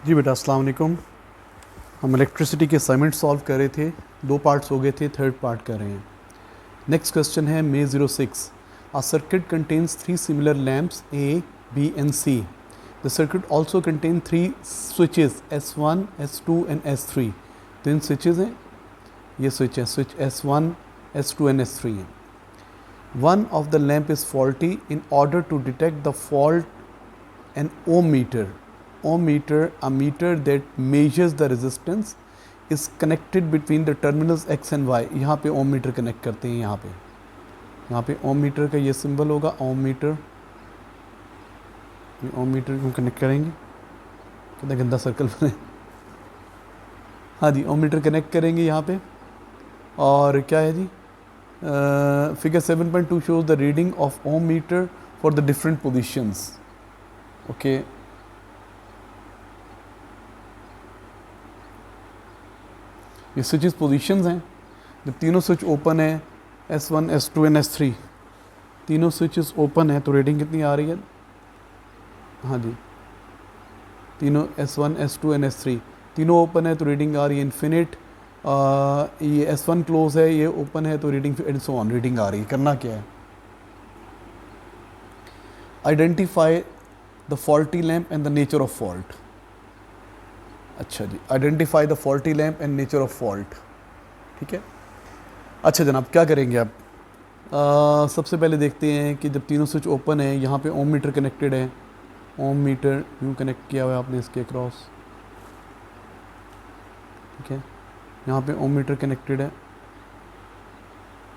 जी बेटा, अस्सलाम वालेकुम। हम इलेक्ट्रिसिटी के असाइनमेंट सॉल्व कर रहे थे, 2 पार्ट्स हो गए थे, थर्ड पार्ट कर रहे हैं। नेक्स्ट क्वेश्चन है मे 06। A circuit contains 3 similar lamps A, B and C. The circuit also contain 3 switches S1, S2 and S3. तो इन स्विचेस हैं, ये स्विच है, switch S1, S2 and S3 हैं। One of the lamp is faulty. In order to detect the fault, an ohm meter, a meter that measures the resistance, is connected between the terminals X and Y. यहाँ पे ओम metre connect करते हैं, यहाँ पे ओम metre का ये symbol होगा, ओम metre को कनेक्ट करेंगे। कितना गंदा सर्कल बने। हाँ जी, ओम मीटर कनेक्ट करेंगे यहाँ पे। और क्या है जी, figure 7.2 shows the reading of ohm meter for the different positions. Okay. ये स्विचेस पोजीशंस हैं। जब तीनों स्विच ओपन है, S1, S2 एंड S3, तीनों स्विचेस ओपन है, तो रीडिंग कितनी आ रही है? हाँ जी, तीनों S1, S2 एंड S3 तीनों ओपन है, तो रीडिंग आ रही है इन्फिनिट। ये S1 क्लोज है, ये ओपन है, तो reading and so on reading आ रही है। करना क्या है? Identify the faulty lamp and the nature of fault. अच्छा जी, identify the faulty lamp and nature of fault. ठीक है। अच्छा जनाब, क्या करेंगे आप? सबसे पहले देखते हैं कि जब तीनों स्विच ओपन है, यहाँ पे ओम मीटर कनेक्टेड है। ओम मीटर यूँ कनेक्ट किया हुआ है आपने इसके क्रॉस। ठीक है, यहाँ पे ओम मीटर कनेक्टेड है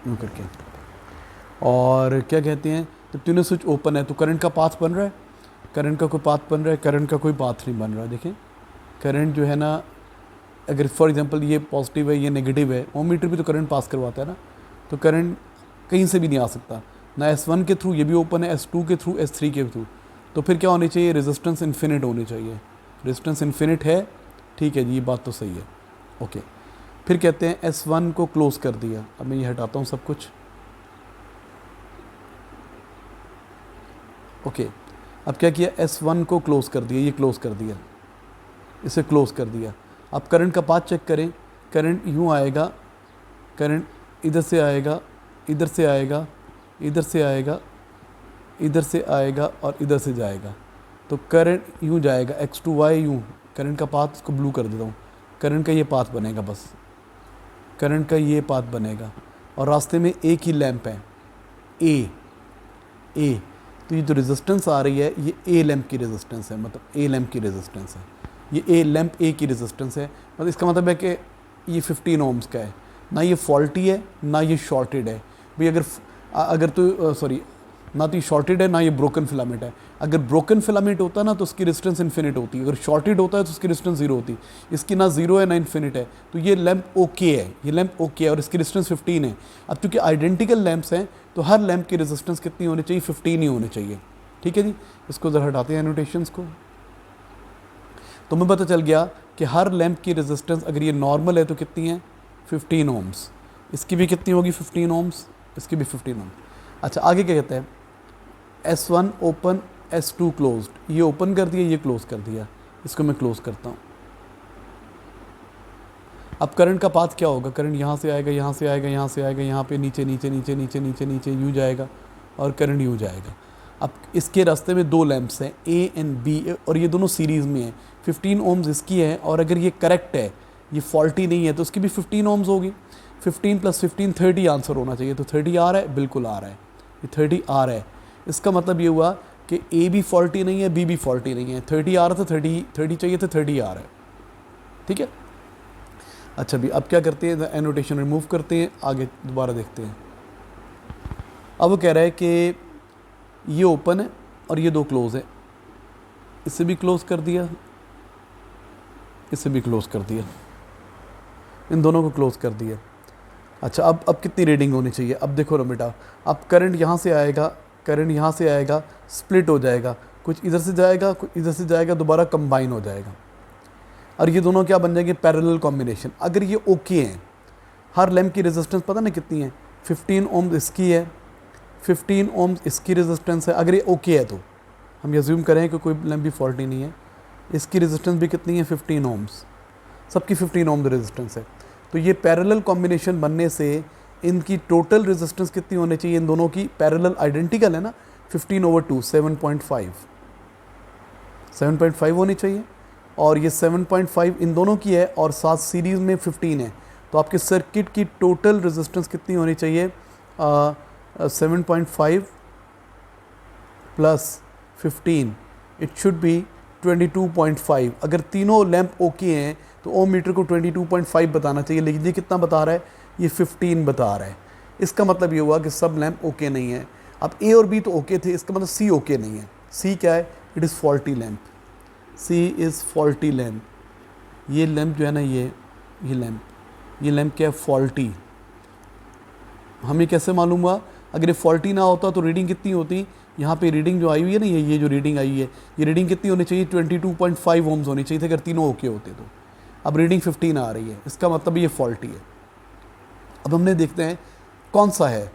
यूँ करके। और क्या कहते हैं, जब तीनों स्विच ओपन है तो करंट का पाथ बन रहा है, करंट का कोई पाथ बन रहा है, करंट का कोई पाथ नहीं बन रहा है। देखें, करंट जो है ना, अगर फॉर एग्जांपल ये पॉजिटिव है, ये नेगेटिव है, ओम मीटर भी तो करंट पास करवाता है ना, तो करंट कहीं से भी नहीं आ सकता, ना S1 के थ्रू, ये भी ओपन है, S2 के थ्रू, S3 के थ्रू। तो फिर क्या होनी चाहिए? रेजिस्टेंस इन्फिनिट होनी चाहिए। रेजिस्टेंस इन्फिनिट है, ठीक है जी, ये बात तो सही है। ओके, फिर कहते हैं S1 को क्लोज कर दिया। अब मैं ये हटाता हूँ सब कुछ। ओके, अब क्या किया? S1 को क्लोज कर दिया, ये क्लोज कर दिया, इसे क्लोज कर दिया। अब करंट का पाथ चेक करें। करंट यूँ आएगा, करंट इधर से आएगा, इधर से आएगा, इधर से आएगा, इधर से आएगा और इधर से जाएगा। तो करंट यूँ जाएगा X to Y, यूँ करंट का पाथ, इसको ब्लू कर देता हूँ। करंट का ये पाथ बनेगा, बस करंट का ये पाथ बनेगा। और रास्ते में एक ही लैंप है, ए। तो ये जो रेजिस्टेंस आ रही है, ये ए लैंप की रेजिस्टेंस है, मतलब ए लैंप की रेजिस्टेंस है। ये ए लैंप ए की रेजिस्टेंस है, मतलब इसका मतलब है कि ये 15 ओम्स का है। ना ये फॉल्टी है, ना ये शॉर्टेड है। भाई अगर तो सॉरी, ना तो ये शॉर्टेड है, ना ये ब्रोकन फिलामेंट है। अगर ब्रोकन फिलामेंट होता है ना, तो उसकी रेजिस्टेंस इन्फिनिट होती है। अगर शॉर्टेड होता है तो उसकी रेजिस्टेंस 0 होती है। इसकी ना 0 है, ना इन्फिनिट है। तो ये लैंप ओके है, ये लैंप ओके है, और इसकी रेजिस्टेंस 15 है। अब चूँकि आइडेंटिकल लैंप्स हैं, तो हर लैंप की रेजिस्टेंस कितनी होनी चाहिए? 15 ही होनी चाहिए। ठीक है जी, इसको ज़रा हटाते हैं एनोटेशंस को। तो हमें पता चल गया कि हर लैंप की रेजिस्टेंस अगर ये नॉर्मल है तो कितनी है? 15 ओम्स। इसकी भी कितनी होगी? 15 ओम्स। इसकी भी 15 ओम्स। अच्छा, आगे क्या कहते हैं? S1 open, S2 closed. ये ओपन कर दिया, ये क्लोज कर दिया। इसको मैं क्लोज करता हूँ। अब करंट का पाथ क्या होगा? करंट यहाँ से आएगा, यहाँ से आएगा, यहाँ से आएगा, यहाँ पे नीचे नीचे नीचे नीचे नीचे नीचे यूँ जाएगा, और करंट यूँ जाएगा। अब इसके रास्ते में 2 लैंप्स हैं, A एंड B, और ये दोनों सीरीज़ में हैं। 15 ओम्स इसकी है, और अगर ये करेक्ट है, ये फॉल्टी नहीं है, तो उसकी भी 15 ओम्स होगी। 15 + 15 30 आंसर होना चाहिए। तो 30 आ रहा है, बिल्कुल आ रहा है, ये 30 आ रहा है। इसका मतलब ये हुआ कि A भी फॉल्टी नहीं है, B भी फॉल्टी नहीं है। 30 आ रहा था, 30 चाहिए था, 30 आ रहा है। ठीक है। अच्छा भी, अब क्या करते हैं? एनोटेशन रिमूव करते हैं, आगे दोबारा देखते हैं। अब वो कह रहा है कि ये ओपन है और ये 2 क्लोज है। इसे भी क्लोज कर दिया, इसे भी क्लोज कर दिया, इन दोनों को क्लोज कर दिया। अच्छा, अब कितनी रीडिंग होनी चाहिए? अब देखो ना बेटा, अब करंट यहाँ से आएगा, करंट यहाँ से आएगा, स्प्लिट हो जाएगा, कुछ इधर से जाएगा, कुछ इधर से जाएगा, दोबारा कंबाइन हो जाएगा, और ये दोनों क्या बन जाएंगे? Parallel combination. अगर ये ओके हैं, हर लैंप की रेजिस्टेंस पता नहीं कितनी है? 15 ओम्स इसकी है, 15 ओम्स इसकी रेजिस्टेंस है। अगर ये ओके है तो हम ये अज्यूम करें कि कोई लैंप भी फॉल्टी नहीं है, इसकी रेजिस्टेंस भी कितनी है 15 ओम्स, सबकी 15 ओम रेजिस्टेंस है। तो ये पैरेलल कॉम्बिनेशन बनने से इनकी टोटल रेजिस्टेंस कितनी होनी चाहिए, इन दोनों की पैरेलल आइडेंटिकल है ना, 15/2 7.5 होनी चाहिए, और ये 7.5 इन दोनों की है और साथ सीरीज़ में 15 है। तो आपके सर्किट की टोटल रेजिस्टेंस कितनी होनी चाहिए, 7.5 प्लस 15, इट शुड बी 22.5। अगर तीनों लैंप ओके हैं तो ओम मीटर को 22.5 बताना चाहिए, लेकिन ये कितना बता रहा है, ये 15 बता रहा है। इसका मतलब ये हुआ कि सब लैंप ओके नहीं है। अब ए और बी तो ओके थे, इसका मतलब सी ओके नहीं है। सी क्या है, it is faulty lamp, C is faulty lamp. ये लैंप जो है ना, ये लैंप क्या है, फॉल्टी। हमें कैसे मालूम हुआ, अगर ये फॉल्टी ना होता तो रीडिंग कितनी होती, यहाँ पे रीडिंग जो आई हुई है ना, ये जो रीडिंग आई है, ये रीडिंग कितनी होनी चाहिए, 22.5 ओम्स होनी चाहिए थी अगर तीनों ओके होते तो। अब रीडिंग 15 आ रही है, इसका मतलब ये फॉल्टी है। अब हमने देखते हैं कौन सा है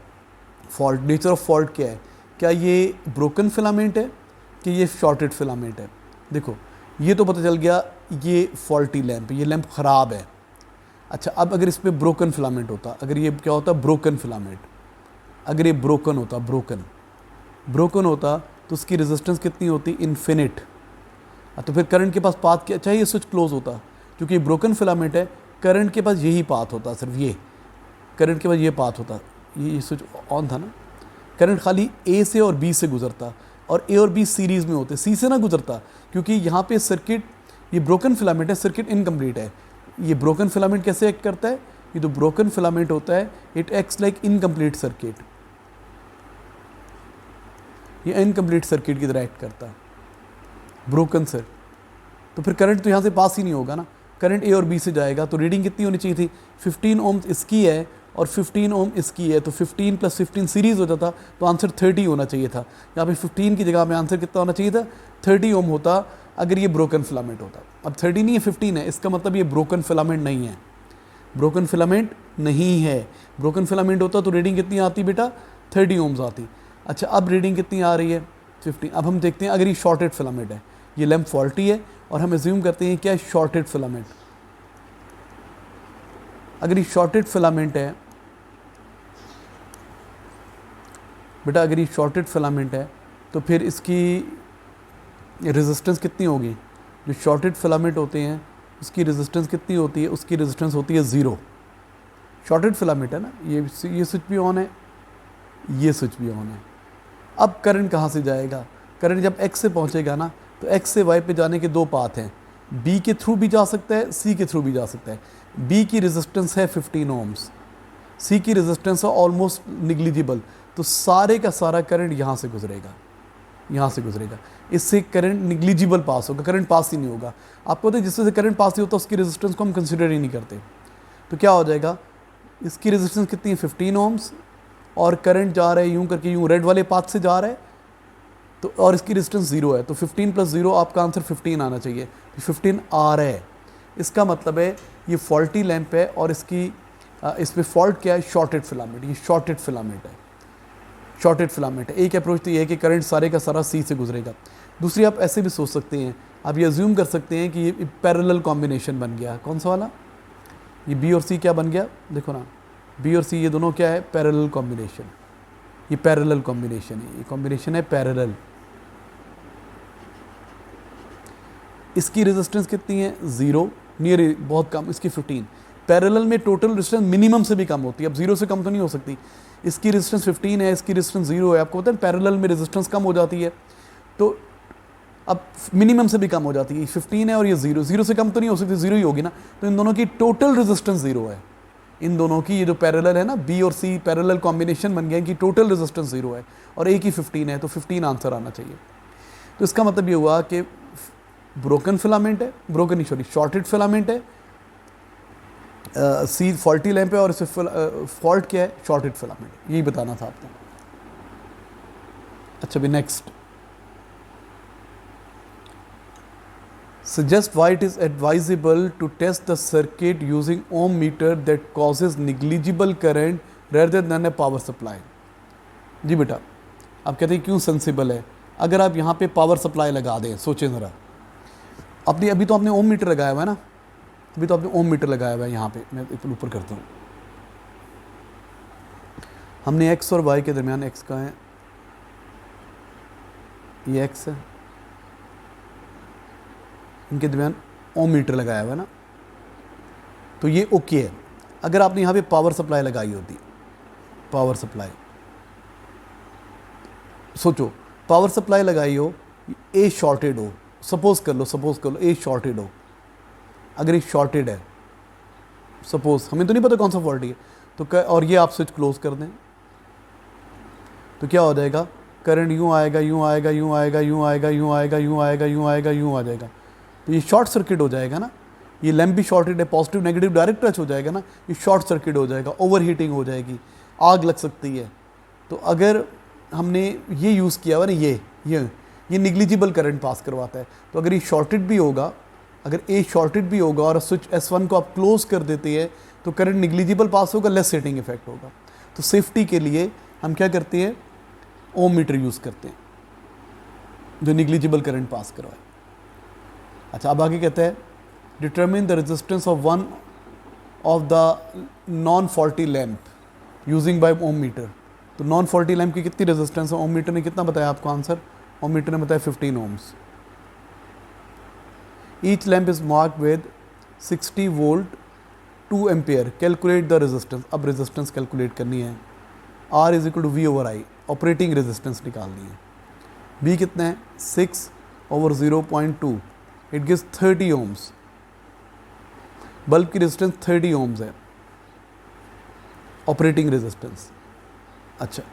फॉल्ट, नेचर ऑफ फॉल्ट क्या है, क्या ये ब्रोकन फिलामेंट है कि ये शॉर्टेड फिलामेंट है। देखो ये तो पता चल गया, ये फॉल्टी लैंप, ये लैंप ख़राब है। अच्छा, अब अगर इस पर ब्रोकन फिलामेंट होता, अगर ये क्या होता, ब्रोकन फिलामेंट, अगर ये ब्रोकन होता, ब्रोकन होता तो उसकी रेजिस्टेंस कितनी होती, इन्फिनिट। तो फिर करंट के पास पाथ क्या चाहिए, स्विच क्लोज होता, क्योंकि ब्रोकन फिलामेंट है, करंट के पास यही पाथ होता, सिर्फ ये करंट के पास ये पाथ होता, ये स्विच ऑन था ना, करंट खाली ए से और बी से गुजरता, और ए और बी सीरीज़ में होते, सी से ना गुजरता, क्योंकि यहाँ पे सर्किट, ये ब्रोकन फिलामेंट है, सर्किट इनकम्प्लीट है। ये ब्रोकन फिलामेंट कैसे एक्ट करता है, ये तो ब्रोकन फिलामेंट होता है, it acts like incomplete circuit, ये इनकम्प्लीट सर्किट की तरह एक्ट करता है ब्रोकन सर। तो फिर करंट तो यहाँ से पास ही नहीं होगा ना, करंट ए और बी से जाएगा। तो रीडिंग कितनी होनी चाहिए थी, 15 ओम इसकी है और 15 ओम इसकी है, तो 15 + 15 सीरीज़ हो जाता, तो आंसर 30 होना चाहिए था। यहाँ पे 15 की जगह में आंसर कितना होना चाहिए था, 30 ओम होता अगर ये ब्रोकन फिलामेंट होता। अब 30 नहीं है, 15 है, इसका मतलब ये ब्रोकन फिलामेंट नहीं है, ब्रोकन फिलामेंट नहीं है। ब्रोकन फिलामेंट होता तो रीडिंग कितनी आती बेटा, 30 ओम्स आती। अच्छा, अब रीडिंग कितनी आ रही है, 15। अब हम देखते हैं अगर ये शॉर्टेड फिलामेंट है, ये लैंप फॉल्टी है, और हम एज्यूम करते हैं क्या शॉर्टेड फिलामेंट। अगर ये शॉर्टेड फिलामेंट है बेटा, अगर ये शॉर्टेड फिलामेंट है तो फिर इसकी रेजिस्टेंस कितनी होगी, जो शॉर्टेड फिलामेंट होते हैं उसकी रेजिस्टेंस कितनी होती है, उसकी रेजिस्टेंस होती है 0। शॉर्टेड फिलामेंट है ना, ये स्विच भी ऑन है, ये स्विच भी ऑन है। अब करंट कहाँ से जाएगा, करंट जब x से पहुँचेगा ना, तो x से y पे जाने के दो पाथ हैं, b के थ्रू भी जा सकता है, c के थ्रू भी जा सकता है। b की रेजिस्टेंस है 15 ओम्स, c की रेजिस्टेंस है ऑलमोस्ट निग्लिजिबल, तो सारे का सारा करंट यहाँ से गुजरेगा, यहाँ से गुजरेगा। इससे करंट निग्लिजिबल पास होगा, करंट पास ही नहीं होगा। आपको पता है जिससे से करंट पास नहीं होता उसकी रेजिस्टेंस को हम कंसिडर ही नहीं करते। तो क्या हो जाएगा, इसकी रेजिस्टेंस कितनी है 15 ओम्स, और करंट जा रहा है यूँ करके, यूँ रेड वाले पाथ से जा रहा है, तो और इसकी रेजिस्टेंस 0 है, तो 15 + 0 आपका आंसर 15 आना चाहिए। तो 15 आ रहा है, इसका मतलब है ये फॉल्टी लैंप है, और इसकी इसमें फॉल्ट क्या है, शॉर्टेड फिलामेंट, ये शॉर्टेड फिलामेंट है, शॉर्टेड फिलामेंट है। एक अप्रोच तो ये है कि करंट सारे का सारा सी से गुजरेगा। दूसरी आप ऐसे भी सोच सकते हैं, आप ये अज्यूम कर सकते हैं कि ये पैरेलल कॉम्बिनेशन बन गया। कौन सा वाला, ये बी और सी क्या बन गया, देखो ना, बी और सी ये दोनों क्या है, पैरेलल कॉम्बिनेशन, ये पैरेलल कॉम्बिनेशन है, ये कॉम्बिनेशन है पैरेलल। इसकी रेजिस्टेंस कितनी है 0, नियर बहुत कम, इसकी 15। पैरेलल में टोटल रेजिस्टेंस मिनिमम से भी कम होती है, अब 0 से कम तो नहीं हो सकती। इसकी रेजिस्टेंस 15 है, इसकी रेजिस्टेंस 0 है। आपको पता है पैरेलल में रेजिस्टेंस कम हो जाती है, तो अब मिनिमम से भी कम हो जाती है। 15 है और ये 0 से कम तो नहीं हो सकती, 0 ही होगी ना। तो इन दोनों की टोटल रेजिस्टेंस 0 है, इन दोनों की, ये जो पैरेलल है ना, बी और सी पैरेलल कॉम्बिनेशन बन गया, इनकी टोटल रेजिस्टेंस 0 है, और एक ही 15 है, तो 15 आंसर आना चाहिए। तो इसका मतलब ये हुआ कि ब्रोकन फिलामेंट है, ब्रोकन नहीं सॉरी शॉर्टेड फिलामेंट है, सी फॉल्टी लैंप है, और इसे फॉल्ट क्या है, शॉर्टेड फिलामेंट, यही बताना था आपको। अच्छा भी next, suggest why it is advisable to test the circuit using ohm meter that causes negligible current rather than a power supply। जी बेटा, आप कहते हैं क्यों सेंसिबल है। अगर आप यहाँ पे पावर सप्लाई लगा दें, सोचें ज़रा, अभी तो आपने ओम मीटर लगाया हुआ है ना, अभी तो आपने ओम मीटर लगाया हुआ है यहाँ पे, मैं एक ऊपर करता हूँ। हमने x और y के दरमियान, x का है ये x है, इनके दरमियान ओम मीटर लगाया हुआ है ना, तो ये ओके है। अगर आपने यहाँ पे पावर सप्लाई लगाई होती, पावर सप्लाई, सोचो पावर सप्लाई लगाई हो, ए शॉर्टेड हो, सपोज कर लो ए शॉर्टेड हो, अगर ये शॉर्टेड है सपोज, हमें तो नहीं पता कौन सा फॉल्ट है, तो और ये आप स्विच क्लोज कर दें तो क्या हो जाएगा, करंट यूँ आएगा, यूँ आएगा, यूँ आएगा, यूँ आएगा, यूँ आएगा, यूँ आएगा, यूँ आएगा, यूँ आ जाएगा, तो ये शॉर्ट सर्किट हो जाएगा ना, ये लैंप भी शॉर्टेड है, पॉजिटिव नेगेटिव डायरेक्ट टच हो जाएगा ना, ये शॉर्ट सर्किट हो जाएगा, ओवर हीटिंग हो जाएगी, आग लग सकती है। तो अगर हमने ये यूज़ किया हुआ ना, ये निग्लिजिबल करंट पास करवाता है, तो अगर ये शॉर्टेड भी होगा, अगर ए शॉर्टेड भी होगा और स्विच S1 को आप क्लोज कर देते हैं तो करंट निग्लिजिबल पास होगा, लेस हीटिंग इफेक्ट होगा। तो सेफ्टी के लिए हम क्या करते हैं, ओम मीटर यूज़ करते हैं जो निग्लिजिबल करंट पास करवाए। अच्छा, अब आगे कहता है determine the resistance of one of the non faulty lamp using by ohm meter. तो नॉन फॉल्टी लैम्प की कितनी रेजिस्टेंस है, ओम मीटर ने कितना बताया आपको आंसर, ओम मीटर ने बताया 15 ohms. Each lamp is marked with 60 volt 2 ampere, calculate the resistance. अब रेजिस्टेंस कैलकुलेट करनी है, R is equal to V over I, operating resistance निकालनी है। B कितना है, 6 over 0.2, it gives 30 ohms. Bulb की रेजिस्टेंस 30 ओम्स है, ऑपरेटिंग रेजिस्टेंस। अच्छा,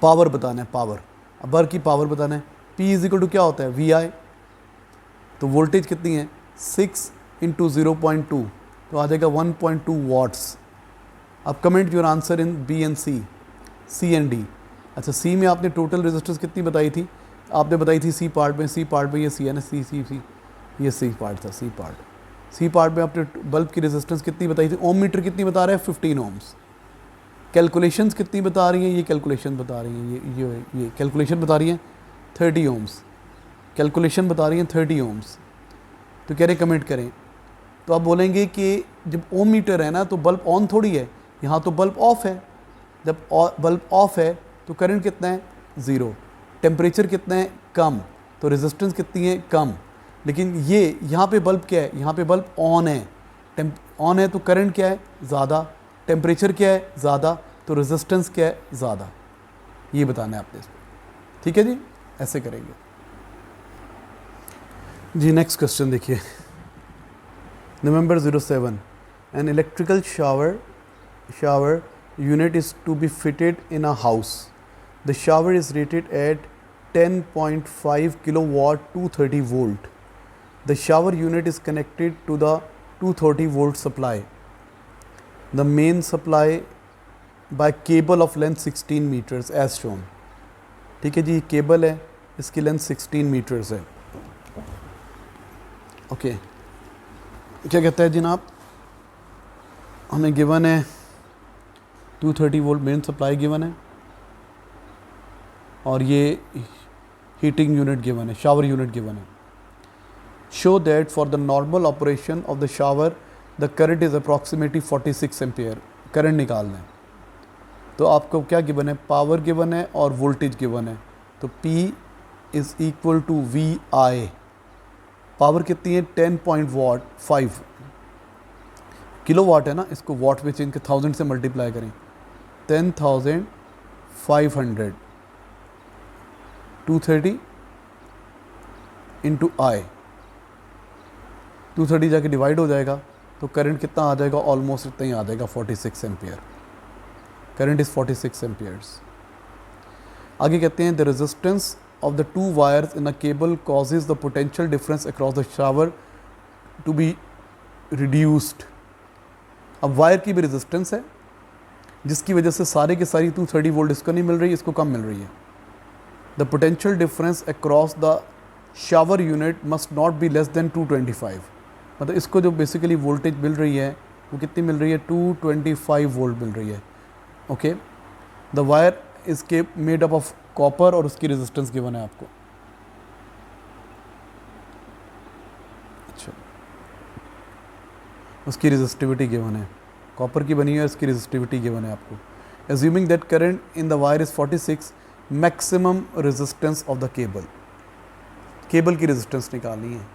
पावर बताना है, पावर, अब बल्ब की पावर बताना है। P इज इक्वल टू क्या होता है, VI, तो वोल्टेज कितनी है, 6 इंटू 0.2, तो आ जाएगा 1.2 वाट्स। अब comment your answer in B and C and D। अच्छा, C में आपने टोटल रेजिस्टेंस कितनी बताई थी, आपने बताई थी C पार्ट में, ये C है ना, C, ये C पार्ट था, C पार्ट में आपने बल्ब की रेजिस्टेंस कितनी बताई थी, ओम मीटर कितनी बता रहा है, 15 ओम्स। कैलकुलेशंस कितनी बता रही हैं, ये कैलकुलेशन बता रही हैं, ये कैलकुलेशन बता रही हैं 30 ओम्स, कैलकुलेशन बता रही हैं 30 ओम्स। तो कह रहे कमेंट करें, तो आप बोलेंगे कि जब ओम मीटर है ना तो बल्ब ऑन थोड़ी है, यहाँ तो बल्ब ऑफ है, जब बल्ब ऑफ है तो करंट कितना है, 0, टेम्परेचर कितना है, कम, तो रेजिस्टेंस कितनी है, कम। लेकिन ये यहाँ पे बल्ब क्या है, यहाँ पे बल्ब ऑन है, ऑन है तो करंट क्या है, ज़्यादा, टेम्परेचर क्या है, ज़्यादा, तो रेजिस्टेंस क्या है, ज़्यादा। ये बताना है आपने इसको, ठीक है जी, ऐसे करेंगे जी। नेक्स्ट क्वेश्चन देखिए, नवंबर 07, an electrical shower unit is to be fitted in a house. The shower is rated at 10.5 kilowatt 230 volt. The shower unit is connected to the 230 volt supply. The main supply by cable of length 16 meters as shown. ठीक है जी, cable है, इसकी length 16 metres है। Okay, क्या कहता है जनाब, हमें गिवन है 230 वोल्ट मेन सप्लाई गिवन है, और ये हीटिंग यूनिट गिवन है, शावर यूनिट गिवन है। Show that for the normal operation of the shower the current is approximately 46 ampere. Current निकालना है, तो आपको क्या गिवन है, पावर गिवन है और वोल्टेज गिवन है। तो P is equal to VI, power कितनी है, 10.5 किलो वाट है ना, इसको वाट में चेंज कर 1000 से मल्टीप्लाई करें, 10,500 230 इंटू I, 230 जाके डिवाइड हो जाएगा, तो करंट कितना आ जाएगा, ऑलमोस्ट इतना ही आ जाएगा, 46 एम्पियर। Current is 46 amperes. आगे कहते हैं the resistance of the two wires in a cable causes the potential difference across the shower to be reduced. अब वायर की भी रेजिस्टेंस है, जिसकी वजह से सारे के सारी 230 वोल्ट इसको नहीं मिल रही, इसको कम मिल रही है। The potential difference across the shower unit must not be less than 225। मतलब इसको जो बेसिकली वोल्टेज मिल रही है वो कितनी मिल रही है, 225 वोल्ट मिल रही है। ओके, द वायर इसके मेड अप ऑफ कॉपर और उसकी रेजिस्टेंस गिवन है आपको। अच्छा, उसकी रेजिस्टिविटी गिवन है, कॉपर की बनी है, इसकी रेजिस्टिविटी गिवन है आपको। Assuming that current in the wire is 46, maximum resistance of the cable, cable की रेजिस्टेंस निकालनी है।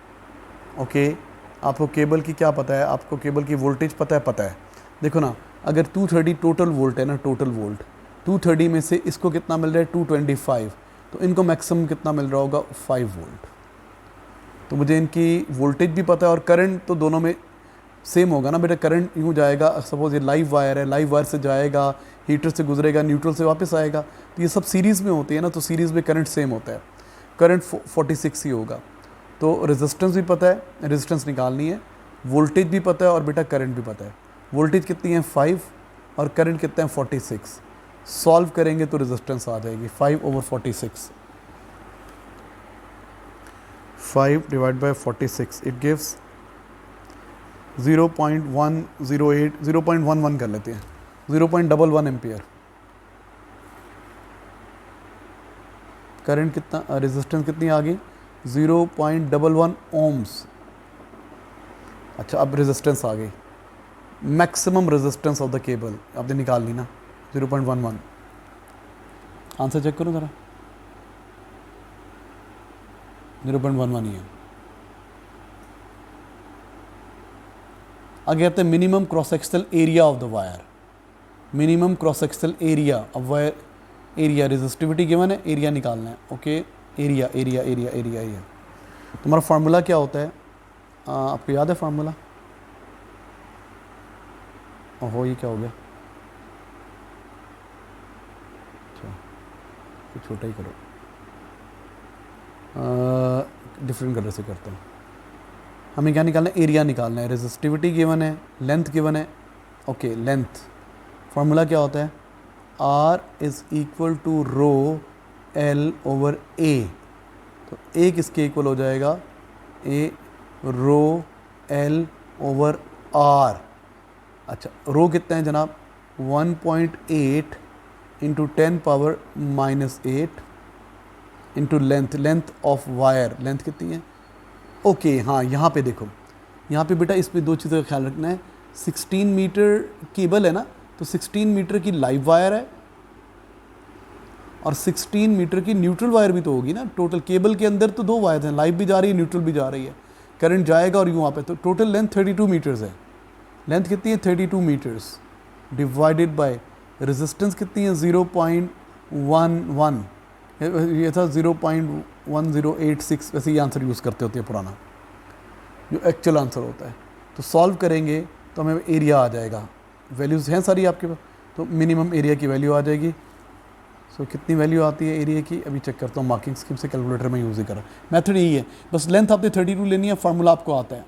ओके, आपको केबल की क्या पता है, आपको केबल की वोल्टेज पता है। देखो ना, अगर 230 टोटल वोल्ट है ना, टोटल वोल्ट 230 में से इसको कितना मिल रहा है 225, तो इनको मैक्सिमम कितना मिल रहा होगा 5 वोल्ट। तो मुझे इनकी वोल्टेज भी पता है और करंट तो दोनों में सेम होगा ना बेटा। करंट यूँ जाएगा, सपोज ये लाइव वायर है, लाइव वायर से जाएगा, हीटर से गुजरेगा, न्यूट्रल से वापस आएगा, तो ये सब सीरीज़ में होती है ना, तो सीरीज़ में करंट सेम होता है, करंट 46 ही होगा। तो रेजिस्टेंस भी पता है, रेजिस्टेंस निकालनी है, वोल्टेज भी पता है और बेटा करंट भी पता है। वोल्टेज कितनी है 5 और करंट कितना है 46। सॉल्व करेंगे तो रेजिस्टेंस आ जाएगी 5/46, 5 डिवाइड बाय 46, इट गिव्स 0.108, 0.11 कर लेते हैं, 0.11 एम्पियर। करंट कितना, रेजिस्टेंस कितनी आ गई 0.11 ओम्स। अच्छा, अब रेजिस्टेंस आ गई, maximum resistance of the cable आपने निकाल ली ना 0.11। आंसर चेक करो ज़रा, 0.11 ही है। आगे आते हैं minimum cross sectional area of the wire, minimum cross sectional area of wire, area resistivity given है, एरिया निकालना है। Okay, area area area area area तुम्हारा फार्मूला क्या होता है, आपको याद है फार्मूला? ओहो, ये क्या हो गया, अच्छा कुछ छोटा ही करो, डिफरेंट कलर से करता हूँ। हमें क्या निकालना है, एरिया निकालना है, रेजिस्टिविटी गिवन है, लेंथ गिवन है। ओके, लेंथ फार्मूला क्या होता है, R is equal to rho L over A, तो A किसके इक्वल हो जाएगा, A rho L over R। अच्छा, रो कितना है जनाब 1.8 into 10 power -8 into length, length of wire, length कितनी है। ओके हाँ, यहाँ पे देखो, यहाँ पे बेटा इस पे दो चीज़ों का ख्याल रखना है। 16 मीटर केबल है ना, तो 16 मीटर की लाइव वायर है और 16 मीटर की न्यूट्रल वायर भी तो होगी ना। टोटल केबल के अंदर तो 2 वायर हैं, लाइव भी जा रही है, न्यूट्रल भी जा रही है, करंट जाएगा और यूँ वहाँ पे, तो टोटल लेंथ 32 मीटर्स है। लेंथ कितनी है 32 मीटर्स डिवाइडेड बाय रेजिस्टेंस कितनी है 0.11, ये था 0.1086, वैसे ये आंसर यूज़ करते होते हैं पुराना, जो एक्चुअल आंसर होता है। तो सॉल्व करेंगे तो हमें एरिया आ जाएगा, वैल्यूज़ हैं सारी आपके पास, तो मिनिमम एरिया की वैल्यू आ जाएगी। सो कितनी वैल्यू आती है एरिया की, अभी चेक करता हूँ, मार्किंग स्कीम से कैलकुलेटर में यूज़ ही कर रहा हूँ। मैथड यही है, बस लेंथ आपने 32 लेनी है, फार्मूला आपको आता है।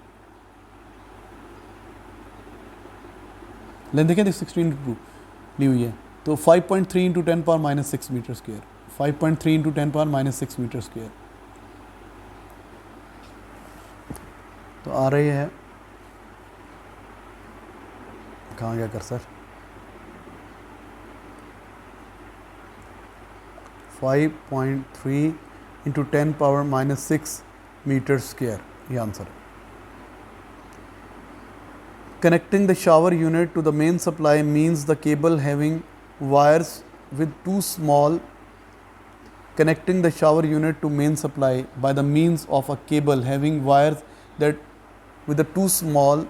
लेंथ देखें 16 ली हुई है, तो 5.3 into 10 power -6 meter square, 5.3 into 10 power -6 meter square. तो आ रही है, कहाँ गया cursor, 5.3 into 10 power -6 meter square, ये आंसर है। Connecting the shower unit to the main supply means the cable having wires with too small. Connecting the shower unit to main supply by the means of a cable having wires that with a too small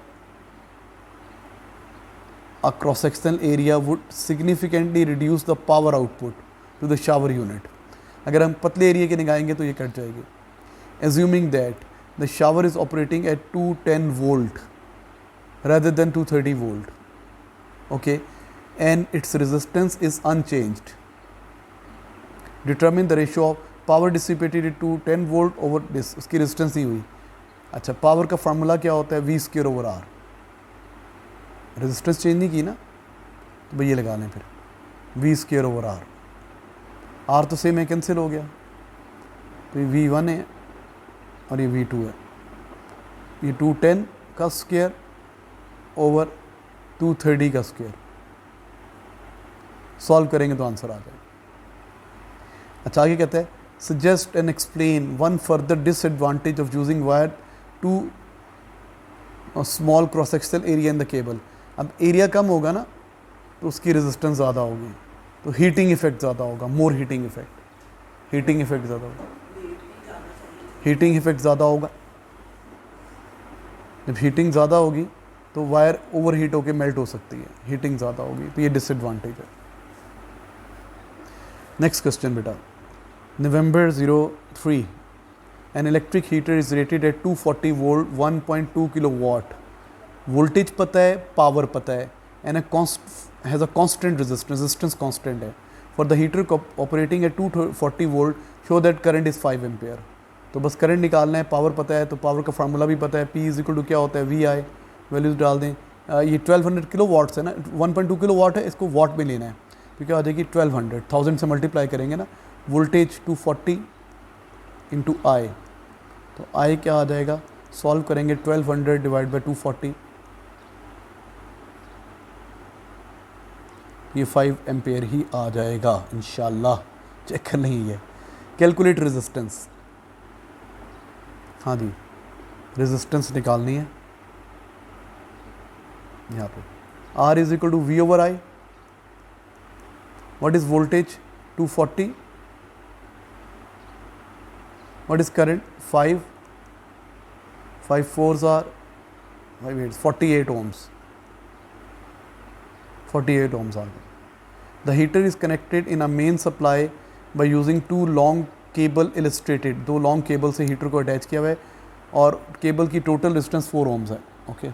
a cross-sectional area would significantly reduce the power output to the shower unit. अगर हम पतले area के निकालेंगे तो ये cut जाएगी। Assuming that the shower is operating at 210 volt rather than 230 volt, okay, and its resistance is unchanged. Determine the ratio of power dissipated to 10 volt over this, उसकी resistance नहीं हुई। अच्छा, पावर का फार्मूला क्या होता है, V square over R, resistance change नहीं की ना, तो भाई ये लगा लें फिर V square over R, R तो सेम है, कैंसिल हो गया, तो ये V1 है और ये V2 है, ये 210 का स्क्वायर ओवर 230 का स्क्वायर, सॉल्व करेंगे तो आंसर आ जाएगा। अच्छा, आगे कहते हैं suggest and explain one further disadvantage of using wire too और small cross sectional area in the cable. अब एरिया कम होगा ना तो उसकी रेजिस्टेंस ज़्यादा होगी, तो हीटिंग इफेक्ट ज़्यादा होगा, मोर हीटिंग इफेक्ट, हीटिंग इफेक्ट ज़्यादा होगा, हीटिंग इफेक्ट ज़्यादा होगा। जब हीटिंग ज़्यादा होगी तो वायर ओवर हीट होकर मेल्ट हो सकती है, हीटिंग ज़्यादा होगी, तो ये डिसएडवांटेज है। नेक्स्ट क्वेश्चन बेटा, November 03, an electric heater is rated at 240 volt 1.2 kilowatt, voltage पता है, पावर पता है, and has a constant resistance constant है। For the heater operating at 240 volt show that current is 5 ampere. तो बस current निकालना है, पावर पता है, तो पावर का फार्मूला भी पता है, P इज इक्वल टू क्या होता है, VI, वैल्यूज डाल दें। ये 1200 किलो वाट्स है ना, 1.2 किलो वाट है, इसको वाट में लेना है, तो क्या आ जाएगी 1200, 1000 से मल्टीप्लाई करेंगे ना, वोल्टेज 240 इंटू आई, तो आई क्या आ जाएगा, सॉल्व करेंगे 1200 डिवाइड बाई 240, ये 5 एम्पेयर ही आ जाएगा इंशाल्लाह, चेक कर लेंगे ये। कैलकुलेट रेजिस्टेंस, हाँ जी रेजिस्टेंस निकालनी है यहाँ पे, R is equal to V over I, what is voltage 240, what is current 5 4s are 5 8 48 ohms, 48 ohms आ गए। The heater is connected in a main supply by using two long cable illustrated, दो long cable से heater को attach किया हुआ है और cable की टोटल डिस्टेंस 4 ohms है। ओके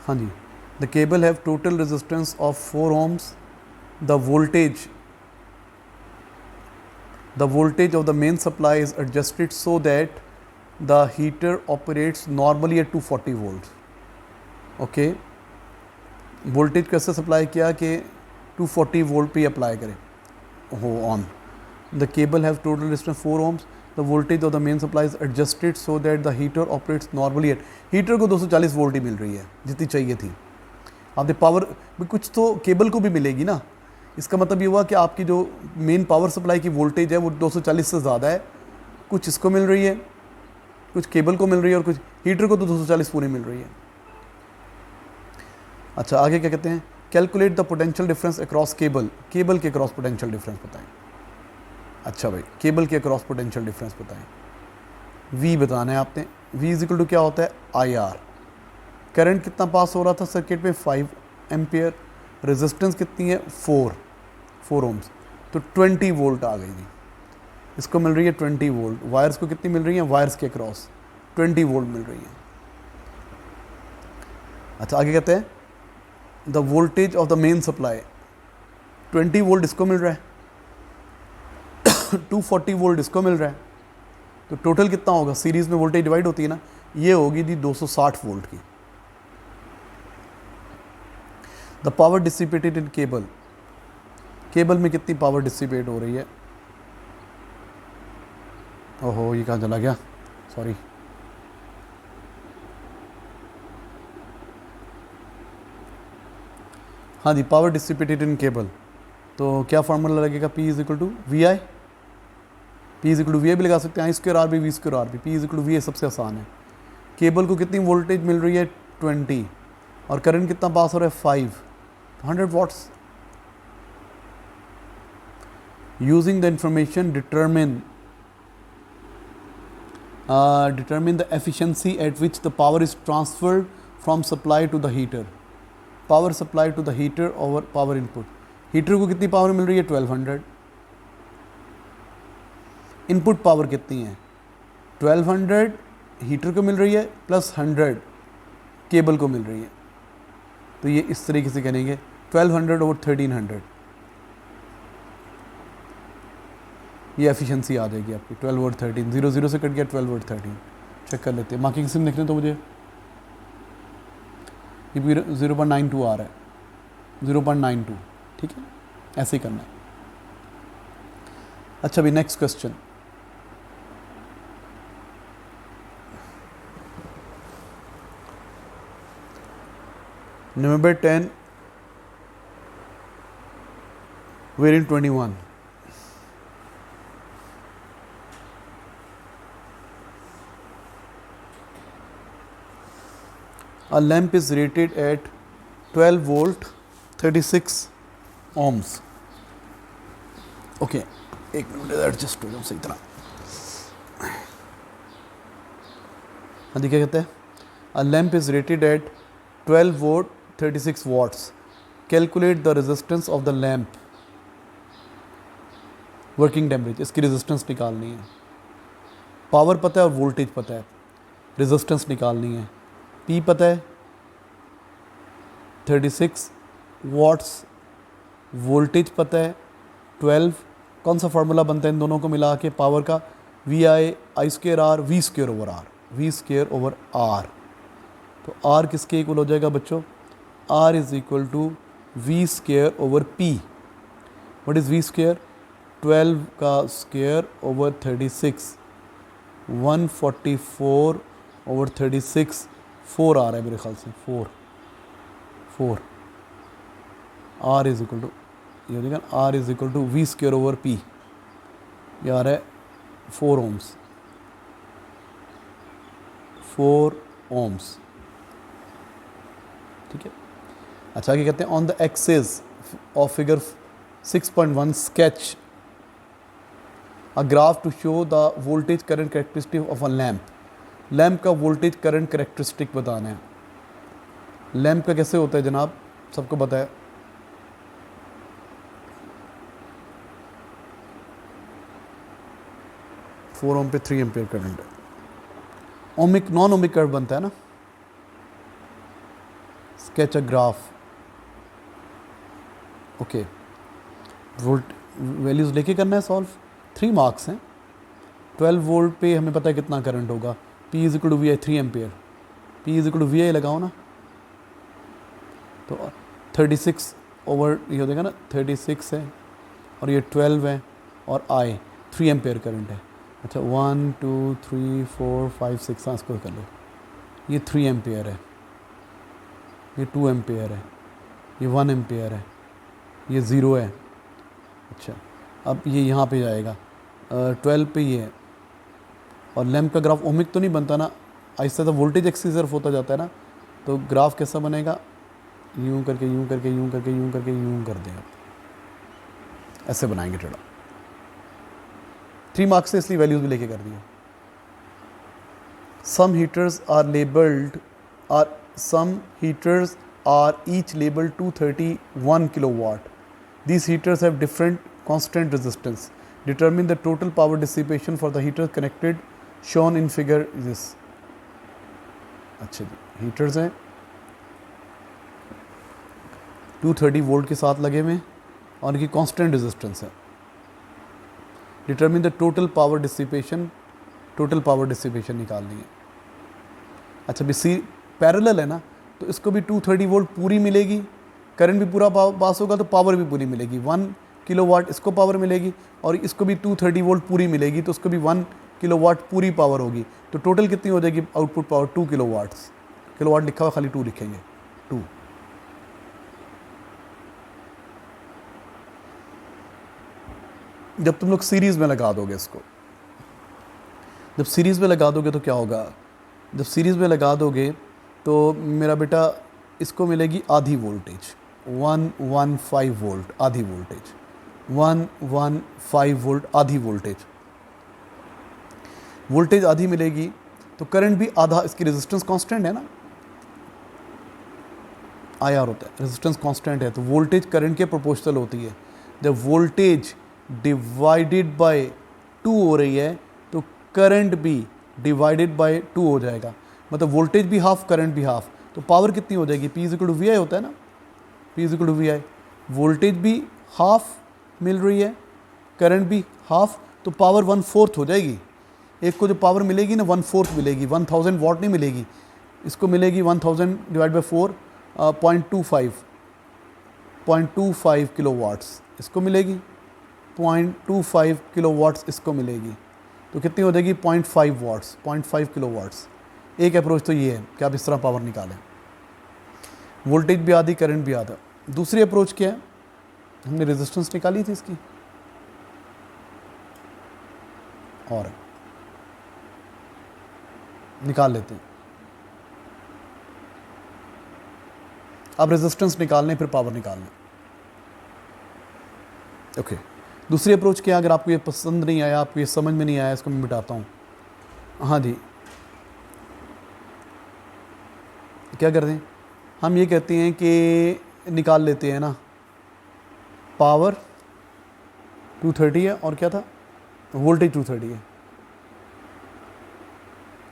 हाँ जी, the cable have total resistance of 4 ohms, the voltage of the main supply is adjusted so that the heater operates normally at 240 volts. Okay voltage कैसे supply किया कि 240 वोल्ट पे apply करें हो on. The cable have total distance 4 ohms, the voltage of the main supply is adjusted so that the heater operates normally at, heater को 240 volt ही मिल रही है जितनी चाहिए थी। आपने पावर कुछ तो केबल को भी मिलेगी ना, इसका मतलब ये हुआ कि आपकी जो मेन पावर सप्लाई की वोल्टेज है वो 240 से ज़्यादा है, कुछ इसको मिल रही है, कुछ केबल को मिल रही है और कुछ हीटर को तो 240 पूरी मिल रही है। अच्छा आगे क्या कहते हैं, calculate the potential difference across cable, cable के अक्रॉस पोटेंशियल डिफरेंस बताएं। अच्छा भाई केबल के अक्रॉस पोटेंशियल डिफरेंस बताएं, V बताना है आपने, V इज इक्वल टू क्या होता है IR, करंट कितना पास हो रहा था सर्किट में 5 एम्पियर, रेजिस्टेंस कितनी है 4 ohms, तो 20 वोल्ट आ गई थी, इसको मिल रही है 20 वोल्ट, वायर्स को कितनी मिल रही है, वायर्स के अक्रॉस 20 वोल्ट मिल रही है। अच्छा आगे कहते हैं the voltage of the main supply, 20 volt इसको मिल रहा है 240 वोल्ट इसको मिल रहा है, तो टोटल कितना होगा, सीरीज में वोल्टेज डिवाइड होती है ना, ये होगी जी 260 वोल्ट की। The power dissipated in cable, cable में कितनी पावर डिसिपेट हो रही है, ओहो ये कहाँ चला गया, सॉरी, हाँ जी पावर डिसिपेटेड इन केबल, तो क्या फार्मूला लगेगा, P is equal to VI, P is equal to VI भी लगा सकते हैं, I स्क्वायर R भी V स्क्वायर R भी, P is equal to VI सबसे आसान है। केबल को कितनी वोल्टेज मिल रही है 20 और करंट कितना पास हो रहा है 5, 100 watts. Using the information determine the efficiency at which the power is transferred from supply to the heater, power supply to the heater over power input, heater को कितनी पावर मिल रही है 1200, इनपुट पावर कितनी है 1200 हीटर को मिल रही है plus 100 cable को मिल रही है, तो ये इस तरीके से करेंगे 1200 ओवर 1300, ये एफिशिएंसी आ जाएगी आपकी 12 ओवर 13, 0 से कट गया 12 ओवर 13, चेक कर लेते हैं, मार्किंग सिम लिखने तो मुझे ये भी 0.92 आ रहा है, 0.92 ठीक है, ऐसे ही करना है। अच्छा भी next question, November 10 Variant 21. A lamp is rated at 12 volt 36 ohms. Okay, एक मिनट एडजस्ट हो जाऊँ सही तरह. हाँ जी, क्या कहते हैं? A lamp is rated at 12 volt 36 watts. Calculate the resistance of the lamp. Working temperature, इसकी रेजिस्टेंस निकालनी है. पावर पता है और वोल्टेज पता है, रेजिस्टेंस निकालनी है. P पता है 36 वाट्स, वोल्टेज पता है 12. कौन सा फार्मूला बनता है इन दोनों को मिला के पावर का? V I I square R V square over R, V square over R. तो आर किसके इक्वल हो जाएगा बच्चों? R is equal to V square over P. What is V square? 12 का स्क्र ओवर 36, 144 ओवर 36, 4 आ रहा है मेरे ख्याल से, 4. आर इज इक्वल टू, ये हो जाएगा R is equal to V square over P. ये आ रहा है 4 ohms, 4 ohms. ठीक है. अच्छा, क्या कहते हैं? On the axis of figure 6.1 sketch a graph to show the voltage current characteristic of a lamp. Lamp का वोल्टेज करंट करेक्टरिस्टिक बताना है. लैम्प का कैसे होता है जनाब, सबको पता है? फोर ओम पे 3 एम्पियर करंट है. ओमिक नॉन ओमिक कर्व बनता है ना. Sketch a graph. Okay, volt values लेके करना है सॉल्व. 3 मार्क्स हैं. 12 वोल्ट पे हमें पता है कितना करंट होगा. P is equal to V I, 3 ampere. P is equal to V I लगाओ ना, तो 36 ओवर ये हो जाएगा ना, 36 है और ये 12 है और I 3 एम्पियर करंट है. अच्छा, 1 2 3 4 5 6, हाँ इसको कर लो. ये 3 एम्पियर है, ये 2 एम्पियर है, ये 1 एम्पियर है, ये 0 है. अच्छा, अब ये यहाँ पे जाएगा 12 पे ये है. और लैम्प का ग्राफ ओमिक तो नहीं बनता ना, ऐसा तो वोल्टेज एक्सिस सिर्फ होता जाता है ना. तो ग्राफ कैसा बनेगा? यूँ करके यूँ करके यूँ करके यूँ करके यूँ कर दें, ऐसे बनाएंगे टेढ़ा. 3 मार्क्स से इसलिए वैल्यूज भी लेके कर दिया. Some heaters are each labelled 231 kilowatt. These heaters have different constant resistance. Determine the total power dissipation for the heaters connected shown in figure this. अच्छा जी, हीटर्स हैं 230 वोल्ट के साथ लगे हुए और इनकी कांस्टेंट रेजिस्टेंस है. Determine the total power dissipation निकालनी है. अच्छा, भी सी पैरेलल है ना, तो इसको भी 230 वोल्ट पूरी मिलेगी, करंट भी पूरा पास होगा तो पावर भी पूरी मिलेगी. 1 किलोवाट इसको पावर मिलेगी और इसको भी 230 वोल्ट पूरी मिलेगी, तो उसको भी 1 किलोवाट पूरी पावर होगी. तो टोटल कितनी हो जाएगी आउटपुट पावर? 2 किलोवाट्स. किलोवाट लिखा हुआ, खाली 2 लिखेंगे, 2. जब तुम लोग सीरीज़ में लगा दोगे इसको, जब सीरीज़ में लगा दोगे तो क्या होगा? जब सीरीज़ में लगा दोगे तो मेरा बेटा इसको मिलेगी आधी वोल्टेज, 115 वोल्ट आधी वोल्टेज, 115 वोल्ट आधी वोल्टेज. वोल्टेज आधी मिलेगी तो करंट भी आधा. इसकी रेजिस्टेंस कांस्टेंट है ना, IR होता है, रेजिस्टेंस कांस्टेंट है, तो वोल्टेज करंट के प्रोपोर्शनल होती है. जब वोल्टेज डिवाइडेड बाय 2 हो रही है तो करंट भी डिवाइडेड बाय 2 हो जाएगा. मतलब वोल्टेज भी हाफ, करंट भी हाफ. तो पावर कितनी हो जाएगी? P is equal to V I होता है ना, P is equal to V I. Voltage भी हाफ मिल रही है, करंट भी हाफ, तो पावर 1/4 हो जाएगी. एक को जो पावर मिलेगी ना 1/4 मिलेगी, 1000 वाट नहीं मिलेगी, इसको मिलेगी 1000 डिवाइड बाई 4 0.25 किलोवाट्स इसको मिलेगी, 0.25 किलोवाट्स इसको मिलेगी. तो कितनी हो जाएगी? 0.5 वाट्स, 0.5 किलोवाट्स. एक अप्रोच तो ये है कि आप इस तरह पावर निकालें, वोल्टेज भी आधी, करंट भी आधा. दूसरी अप्रोच क्या है? हमने रेजिस्टेंस निकाली थी इसकी, और निकाल लेते हैं। अब रेजिस्टेंस निकालने फिर पावर निकालना। ओके, दूसरी अप्रोच क्या, अगर आपको ये पसंद नहीं आया, आपको ये समझ में नहीं आया, इसको मैं मिटाता हूँ। हाँ जी, क्या करते हैं हम, ये कहते हैं कि निकाल लेते हैं ना, पावर 230 है और क्या था, वोल्टेज 230 है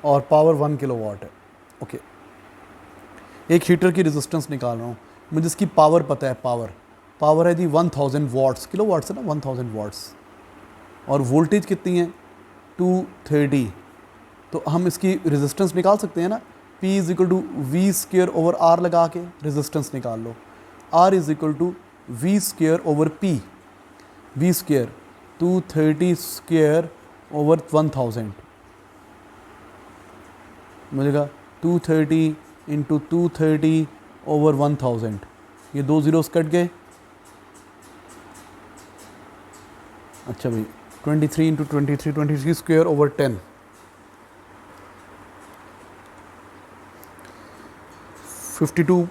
और पावर 1 किलोवाट है। ओके, एक हीटर की रेजिस्टेंस निकाल रहा हूँ, मुझे इसकी पावर पता है, पावर है जी 1000 वाट्स, किलो वाट्स है ना, 1000 वाट्स, और वोल्टेज कितनी है 230। तो हम इसकी रेजिस्टेंस निकाल सकते हैं ना, P is equal to V square over R लगा के रेजिस्टेंस निकाल लो। R is equal to V square over P, V square 230 square over 1000, मिलेगा 230 इंटू 230 ओवर 1000, ये 2 ज़ीरोस कट गए। अच्छा भाई, 23 इंटू 23 स्क्वेयर ओवर 10, 52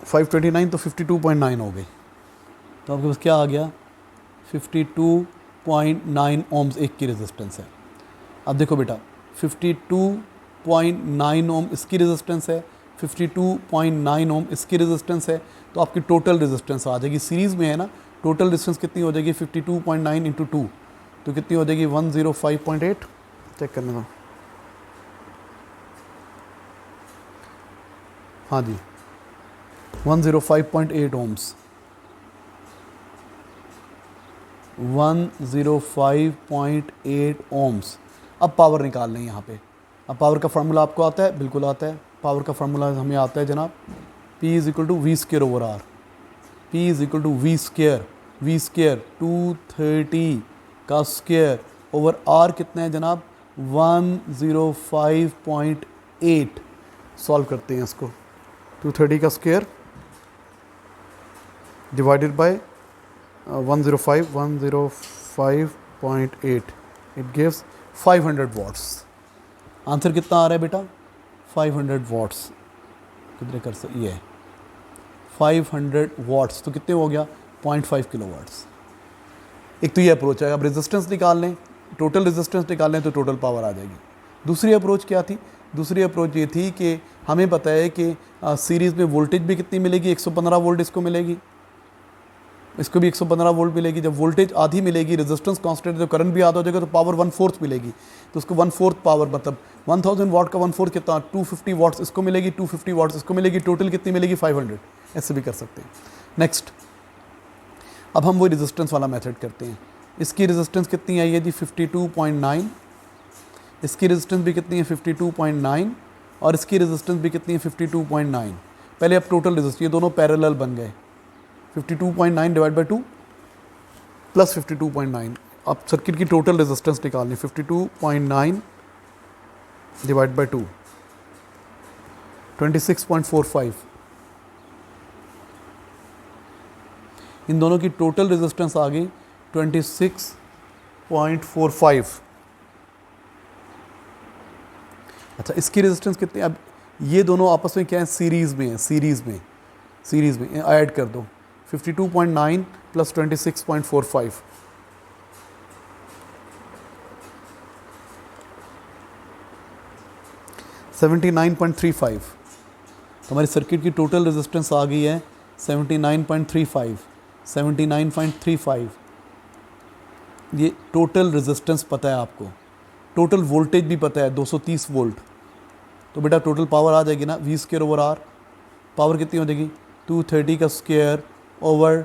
529, तो 52.9 हो गई। तो आपके पास क्या आ गया, 52.9 ओम्स एक की रेजिस्टेंस है। अब देखो बेटा, 52.9 ओम इसकी रेजिस्टेंस है, 52.9 ओम इसकी रेजिस्टेंस है, तो आपकी टोटल रेजिस्टेंस आ जाएगी, सीरीज़ में है ना, टोटल रेजिस्टेंस कितनी हो जाएगी 52.9 इंटू 2, तो कितनी हो जाएगी 105.8, चेक करने दो। हाँ जी, 105.8 ओम्स, 105.8 ओम्स। अब पावर निकाल लें यहाँ पे। अब पावर का फार्मूला आपको आता है, बिल्कुल आता है, पावर का फार्मूला हमें आता है जनाब, P is equal to V square over R, P is equal to V square 230 का स्क्वेयर ओवर R कितना है जनाब 105.8। सॉल्व करते हैं इसको, 230 का square divided by 105.8, it gives 500 watts. Answer कितना आ रहा है बेटा 500 वाट्स, कितने कर सकते, ये है 500 वाट्स, तो कितने हो गया 0.5 किलो वाट्स। एक तो ये अप्रोच है। अब रेजिस्टेंस निकाल लें, टोटल रेजिस्टेंस निकाल लें तो टोटल पावर आ जाएगी। दूसरी अप्रोच क्या थी, दूसरी अप्रोच ये थी कि हमें पता है कि सीरीज़ में वोल्टेज भी कितनी मिलेगी, 115 वोल्ट इसको मिलेगी, इसको भी 115 वोल्ट मिलेगी। जब वोल्टेज आधी मिलेगी, रेजिस्टेंस कांस्टेंट, तो करंट भी आधा हो जाएगा, तो पावर 1/4 मिलेगी। तो उसको 1/4 पावर, मतलब 1000 वाट का 1/4 कितना, 250 वाट्स इसको मिलेगी, 250 वाट्स इसको मिलेगी, टोटल कितनी मिलेगी 500। ऐसे भी कर सकते हैं। नेक्स्ट, अब हम वो रेजिस्टेंस वाला मेथड करते हैं। इसकी रेजिस्टेंस कितनी आई है जी 52.9, इसकी रेजिस्टेंस भी कितनी है 52.9, और इसकी रेजिस्टेंस भी कितनी है 52.9। पहले अब टोटल रेजिस्टेंस, ये दोनों पैरेलल बन गए, 52.9 डिवाइड बाई 2 प्लस 52.9। अब सर्किट की टोटल रेजिस्टेंस निकालनी, 52.9 डिवाइड बाई 2, 26.45। इन दोनों की टोटल रेजिस्टेंस आ गई 26.45। अच्छा, इसकी रेजिस्टेंस कितनी, अब ये दोनों आपस में क्या है, सीरीज़ में है, सीरीज़ में ऐड कर दो, 52.9 प्लस 26.45, 79.35। तो हमारी सर्किट की टोटल रेजिस्टेंस आ गई है 79.35, 79.35। ये टोटल रेजिस्टेंस पता है आपको, टोटल वोल्टेज भी पता है 230 वोल्ट। तो बेटा टोटल पावर आ जाएगी ना V square over R, power कितनी हो जाएगी 230 का स्क्वेयर ओवर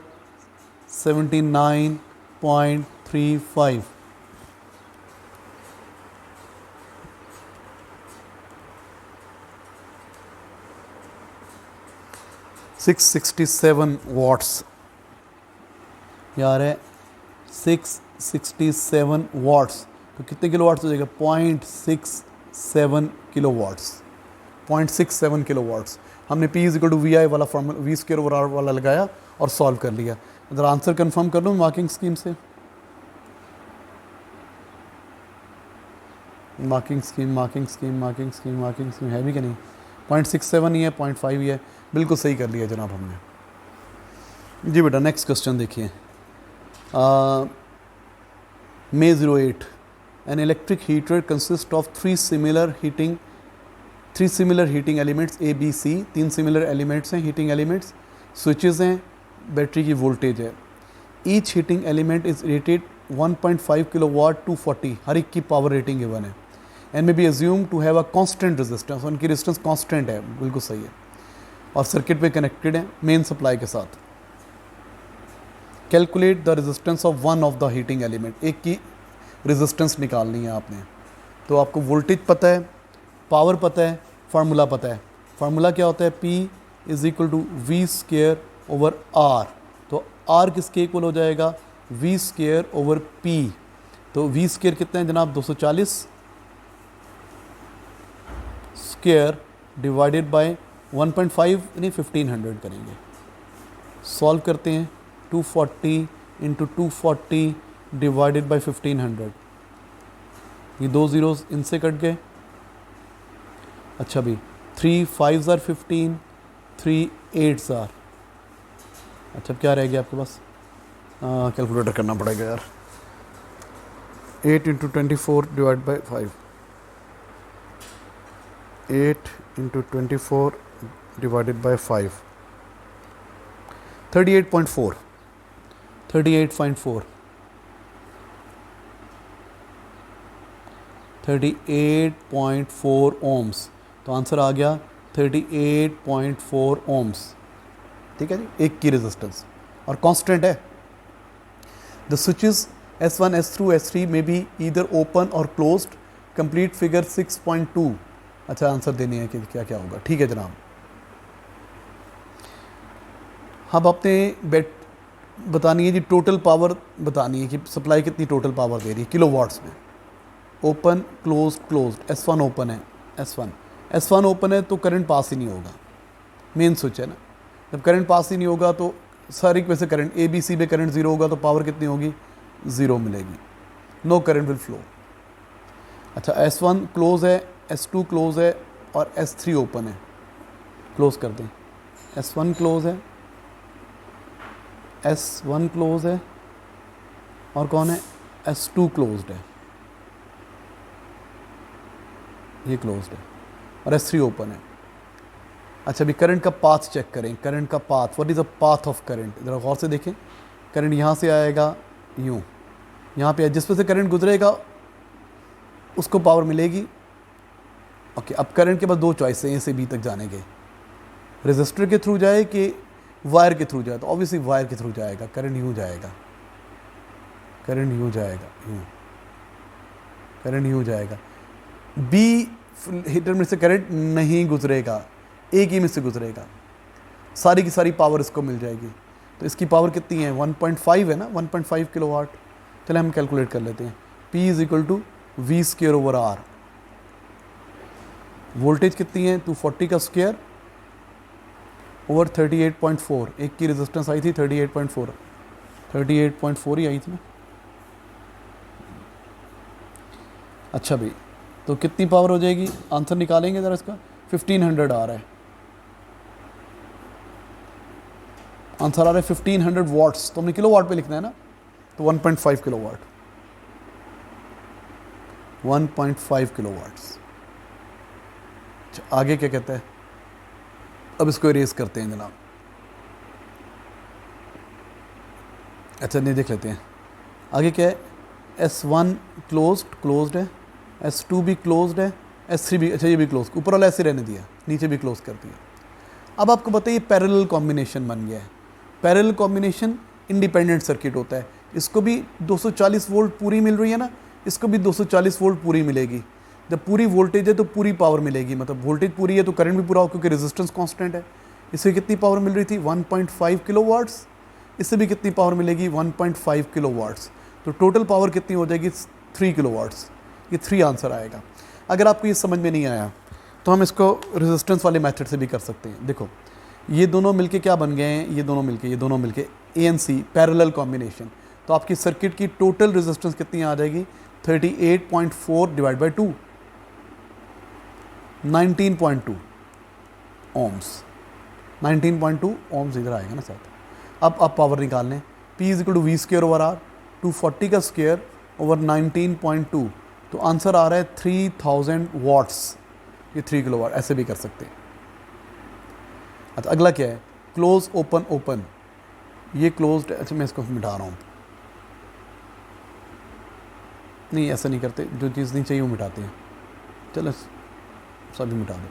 79.35। $667 वाट्स, यार है 667 वाट्स। तो कितने किलो वाट्स हो जाएगा 0.67 किलो वाट्स, 0.67 किलो वाट्स। हमने P is equal to V I वाला formula V square over R वाला लगाया और सॉल्व कर लिया। अगर आंसर कंफर्म कर लूँ मार्किंग स्कीम से, मार्किंग स्कीम है भी कि नहीं, 0.67 ही है, 0.5 ही है, बिल्कुल सही कर लिया जनाब हमने। जी बेटा नेक्स्ट क्वेश्चन देखिए, May 08, an electric heater consists of three similar heating elements A, B, C, 3 similar elements हैं heating elements, switches हैं, बैटरी की वोल्टेज है। Each heating element is rated 1.5 kilowatt 240, हर एक की पावर रेटिंग गिवन है, and may be assumed to have a constant resistance, उनकी resistance constant है, बिल्कुल सही है, और सर्किट पे कनेक्टेड है मेन सप्लाई के साथ। Calculate the resistance of one of the heating element, एक की रेजिस्टेंस निकालनी है आपने। तो आपको वोल्टेज पता है, पावर पता है, फार्मूला पता है। फार्मूला क्या होता है, P is equal to V square over R. तो R किसके इक्वल हो जाएगा, वी स्क्वेयर ओवर P। तो वी स्क्वेयर कितना है जनाब, 240 स्क्वेयर डिवाइडेड बाय 1.5 नहीं 1500 करेंगे। सॉल्व करते हैं, 240 इंटू 240 डिवाइडेड बाई 1500, ये 2 ज़ीरोज़ इनसे कट गए। अच्छा भी 3 5s are 15, 3 8s are, अच्छा अब क्या रह गया आपके पास, कैलकुलेटर करना पड़ेगा यार। 8 into 24 divide by 5, 8 into 24 divided by 5, 38.4 38.4 ohms. तो आंसर आ गया 38.4 ओम्स, ठीक है जी, एक की रेजिस्टेंस और कांस्टेंट है। The switches S1, S2, S3 में बी ईदर ओपन और क्लोज्ड, कंप्लीट फिगर 6.2। अच्छा आंसर देनी है कि क्या क्या होगा, ठीक है जनाब। अब आपने बेट बतानी है जी, टोटल पावर बतानी है कि सप्लाई कितनी टोटल पावर दे रही है किलोवाट्स में। ओपन क्लोज्ड, S1 ओपन है, S1 ओपन है तो करंट पास ही नहीं होगा, मेन स्विच है ना। जब करंट पास ही नहीं होगा तो सारी वैसे करंट ABC में करंट ज़ीरो होगा तो पावर कितनी होगी, ज़ीरो मिलेगी, नो करंट विल फ्लो। अच्छा S1 क्लोज है, S2 क्लोज है और S3 ओपन है, क्लोज कर दें। S1 क्लोज है, S1 क्लोज है और कौन है, S2 क्लोज्ड है, ये क्लोज्ड है और S3 ओपन है। अच्छा अभी करंट का पाथ चेक करें, करंट का path, what is the path of current, ज़रा गौर से देखें। करंट यहाँ से आएगा यूँ, यहाँ पे जिस पे से करंट गुजरेगा उसको पावर मिलेगी। ओके अब करंट के बाद दो चॉइस है A से B तक जाने के, रेजिस्टर के थ्रू जाए कि वायर के थ्रू जाए, तो ऑब्वियसली वायर के थ्रू जाएगा, करंट यूँ जाएगा, करंट यूँ जाएगा, यूँ करंट यूँ जाएगा। B हीटर में से करंट नहीं गुजरेगा, एक ही में से गुजरेगा, सारी की सारी पावर इसको मिल जाएगी। तो इसकी पावर कितनी है, 1.5 है ना, 1.5 किलोवाट। चले हम कैलकुलेट कर लेते हैं। P is equal to V square over R, voltage कितनी है 240 का स्क्वायर ओवर 38.4, एक की रेजिस्टेंस आई थी 38.4 ही आई थी ना। अच्छा भाई तो कितनी पावर हो जाएगी, आंसर निकालेंगे ज़रा इसका। 1500 आ रहा है, आंसर आ रहा है 1500 वाट्स, तो हमने किलो वाट पे लिखना है ना, तो 1.5 किलो वाट, 1.5 किलो वाट्स। अच्छा आगे क्या कहता है, अब इसको इरेज करते हैं जनाब। अच्छा नहीं देख लेते हैं आगे क्या है। S1 क्लोज्ड है, S2 भी क्लोज्ड है, S3 भी, अच्छा ये भी क्लोज, ऊपर वाला ऐसे रहने दिया, नीचे भी क्लोज कर दिया। अब आपको बताइए पैरेलल कॉम्बिनेशन बन गया है। पैरेलल कॉम्बिनेशन इंडिपेंडेंट सर्किट होता है, इसको भी 240 वोल्ट पूरी मिल रही है ना, इसको भी 240 वोल्ट पूरी मिलेगी। जब पूरी वोल्टेज है तो पूरी पावर मिलेगी, मतलब वोल्टेज पूरी है तो करंट भी पूरा हो, क्योंकि रेजिस्टेंस कांस्टेंट है। इससे कितनी पावर मिल रही थी 1.5 किलोवाट्स, इससे भी कितनी पावर मिलेगी 1.5 किलोवाट्स। तो टोटल पावर कितनी हो जाएगी 3 किलोवाट्स। ये 3 आंसर आएगा। अगर आपको ये समझ में नहीं आया तो हम इसको रेजिस्टेंस वाले मेथड से भी कर सकते हैं। देखो ये दोनों मिलके क्या बन गए हैं, ये दोनों मिलके A N C parallel combination. तो आपकी सर्किट की टोटल रेजिस्टेंस कितनी आ जाएगी, 38.4 डिवाइड बाई 2, 19.2 ओम्स। 19.2 ओम्स इधर आएगा ना साथ। अब आप पावर निकाल लें, P is equal to V square over R, 240 का स्क्वायर ओवर 19.2, तो आंसर आ रहा है 3000 वाट्स। ये 3 किलो वाट, ऐसे भी कर सकते हैं। अच्छा अगला क्या है, क्लोज ओपन ओपन। ये क्लोज्ड, अच्छा मैं इसको मिटा रहा हूँ, नहीं ऐसा नहीं करते, जो चीज़ नहीं चाहिए वो मिटाते हैं। चलो सभी मिटा दो।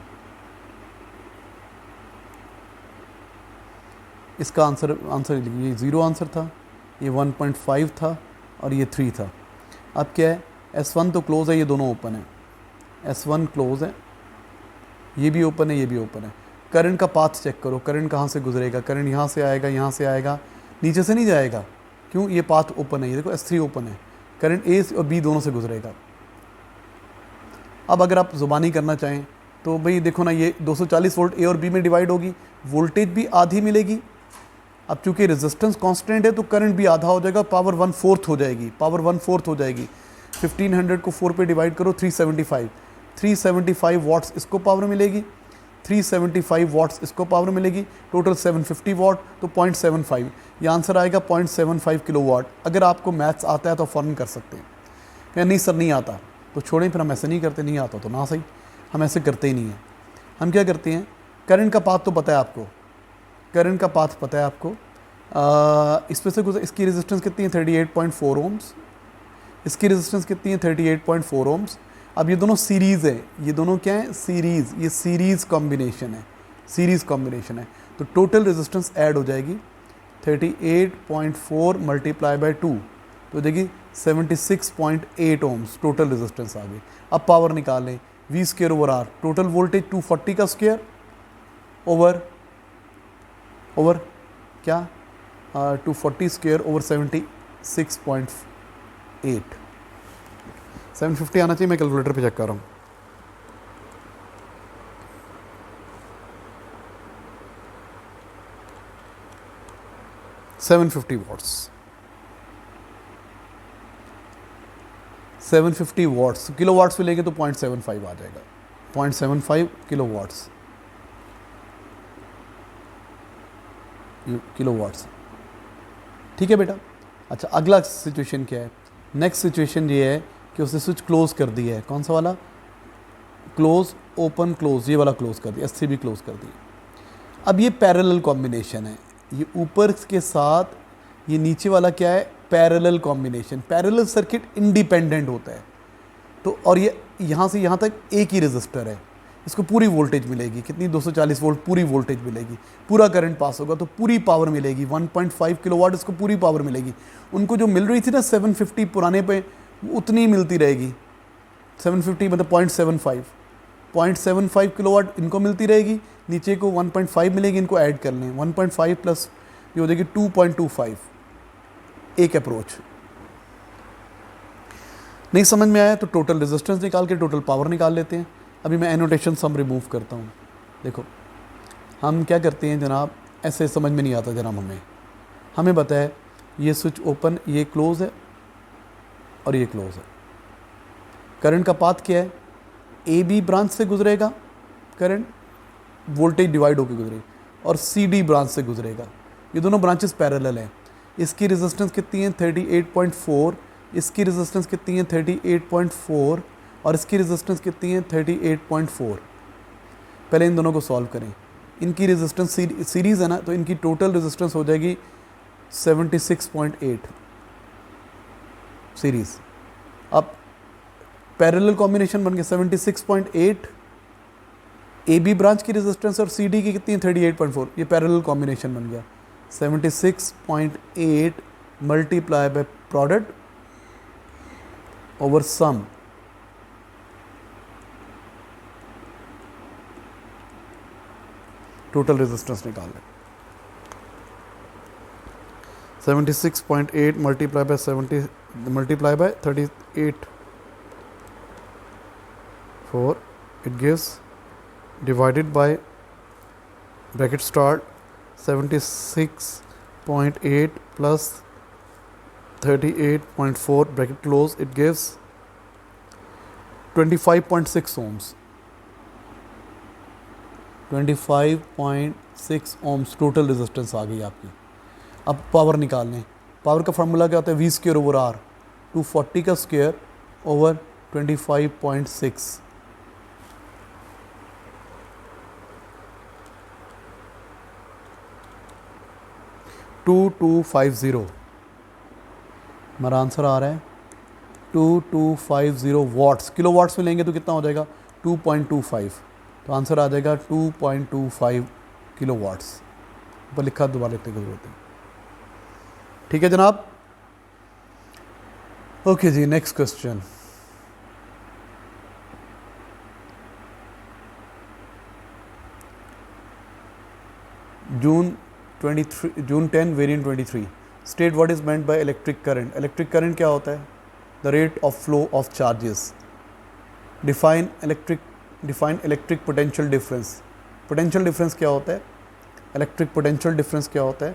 इसका आंसर ये 0 आंसर था, ये 1.5 था और ये 3 था। अब क्या है, S1 तो क्लोज़ है, ये दोनों ओपन है। S1 क्लोज़ है, ये भी ओपन है, ये भी ओपन है। करंट का पाथ चेक करो, करंट कहाँ से गुजरेगा। करंट यहाँ से आएगा, यहाँ से आएगा, नीचे से नहीं जाएगा। क्यों, ये पाथ ओपन है। ये देखो S3 ओपन है, करंट A और B दोनों से गुजरेगा। अब अगर आप ज़ुबानी करना चाहें तो भाई देखो ना, ये 240 वोल्ट A और B में डिवाइड होगी, वोल्टेज भी आधी मिलेगी। अब चूंकि रेजिस्टेंस कांस्टेंट है तो करंट भी आधा हो जाएगा, पावर 1/4 हो जाएगी, पावर 1/4 हो जाएगी। 1500 को 4 पे डिवाइड करो, 375 वाट्स इसको पावर मिलेगी, 375 वाट्स इसको पावर मिलेगी, टोटल 750 वाट, तो 0.75 ये आंसर आएगा, 0.75 किलो वाट। अगर आपको मैथ्स आता है तो फ़ौरन कर सकते हैं। क्या नहीं सर नहीं आता तो छोड़ें, फिर हम ऐसे नहीं करते, नहीं आता तो ना सही, हम ऐसे करते ही नहीं हैं। हम क्या करते हैं, करंट का पाथ तो पता है आपको, करंट का पाथ पता है आपको, इस पे से गुजर, इसकी रेजिस्टेंस कितनी है 38.4 ओम्स, इसकी रेजिस्टेंस कितनी है 38.4 ओम्स। अब ये दोनों सीरीज़ है, ये दोनों क्या है सीरीज़, ये सीरीज़ कॉम्बिनेशन है, सीरीज़ कॉम्बिनेशन है। तो टोटल रेजिस्टेंस ऐड हो जाएगी 38.4 मल्टीप्लाई बाई 2 तो हो जाएगी 76.8 ओम्स टोटल रेजिस्टेंस आ गई। अब पावर निकाल लें, V square over R, total voltage 240 का स्क्वायर ओवर क्या 240 स्क्वायर ओवर 76.8, 750 आना चाहिए, मैं कैलकुलेटर पे चेक कर रहा हूँ। $750 वाट्स, 750 वाट्स, किलो वाट्स पे लेंगे तो 0.75 आ जाएगा, 0.75 किलो वाट्स, किलो वाट्स। ठीक है बेटा। अच्छा अगला सिचुएशन क्या है, नेक्स्ट सिचुएशन ये है कि उसने स्विच क्लोज कर दिया है, कौन सा वाला, क्लोज ओपन क्लोज, ये वाला क्लोज कर दिया, S3 भी क्लोज कर दिया। अब ये पैरेलल कॉम्बिनेशन है, ये ऊपर के साथ ये नीचे वाला क्या है, parallel combination. Parallel circuit independent होता है, तो और ये यहाँ से यहाँ तक एक ही रजिस्टर है, इसको पूरी वोल्टेज मिलेगी, कितनी 240 वोल्ट पूरी वोल्टेज मिलेगी, पूरा करंट पास होगा तो पूरी पावर मिलेगी, 1.5 किलोवाट इसको पूरी पावर मिलेगी। उनको जो मिल रही थी ना 750 पुराने पे, उतनी मिलती रहेगी, 750 मतलब 0.75 किलोवाट इनको मिलती रहेगी, नीचे को 1.5 मिलेगी, इनको ऐड कर लें, 1.5 प्लस ये हो जाएगी 2.25, एक अप्रोच। नहीं समझ में आया तो टोटल रेजिस्टेंस निकाल के टोटल पावर निकाल लेते हैं। अभी मैं एनोटेशन सम रिमूव करता हूँ। देखो हम क्या करते हैं जनाब, ऐसे समझ में नहीं आता जनाब, हमें पता है ये स्विच ओपन, ये क्लोज़ है और ये क्लोज़ है। करंट का पाथ क्या है, ए बी ब्रांच से गुजरेगा करंट, वोल्टेज डिवाइड होकर गुजरेगी, और सी डी ब्रांच से गुजरेगा, ये दोनों ब्रांचेस पैरेलल हैं। इसकी रेजिस्टेंस कितनी है 38.4, इसकी रेजिस्टेंस कितनी है 38.4 और इसकी रेजिस्टेंस कितनी है 38.4। पहले इन दोनों को सॉल्व करें, इनकी रेजिस्टेंस सीरीज़ है ना, तो इनकी टोटल रेजिस्टेंस हो जाएगी 76.8 सीरीज़। अब पैरेलल कॉम्बिनेशन बन गया 76.8, ए बी ब्रांच की रेजिस्टेंस और सी डी की कितनी है 38.4, ये पैरेलल कॉम्बिनेशन बन गया 76.8 multiply by product over sum, total resistance निकाल लें। 76.8 multiply by 70 multiply by 38.4 it gives divided by bracket start 76.8 plus 38.4 bracket close, it gives 25.6 ohms. 25.6 ohms total resistance आ गई आपकी। अब पावर निकालने, पावर का फार्मूला क्या होता है, V स्क्वायर ओवर R, 240 का स्क्वायर ओवर 25.6, 2250 हमारा आंसर आ रहा है 2250 वाट्स। किलो वाट्स में लेंगे तो कितना हो जाएगा 2.25, तो आंसर आ जाएगा 2.25 किलो वाट्स। ऊपर लिखा दोबारा लिखने की जरूरत है। ठीक है जनाब, ओके जी, next question. June 10 variant 23 state what is meant by electric current. Electric current क्या होता है, the rate of flow of charges. Define electric potential difference. Potential difference क्या होता है, इलेक्ट्रिक पोटेंशियल डिफरेंस क्या होता है,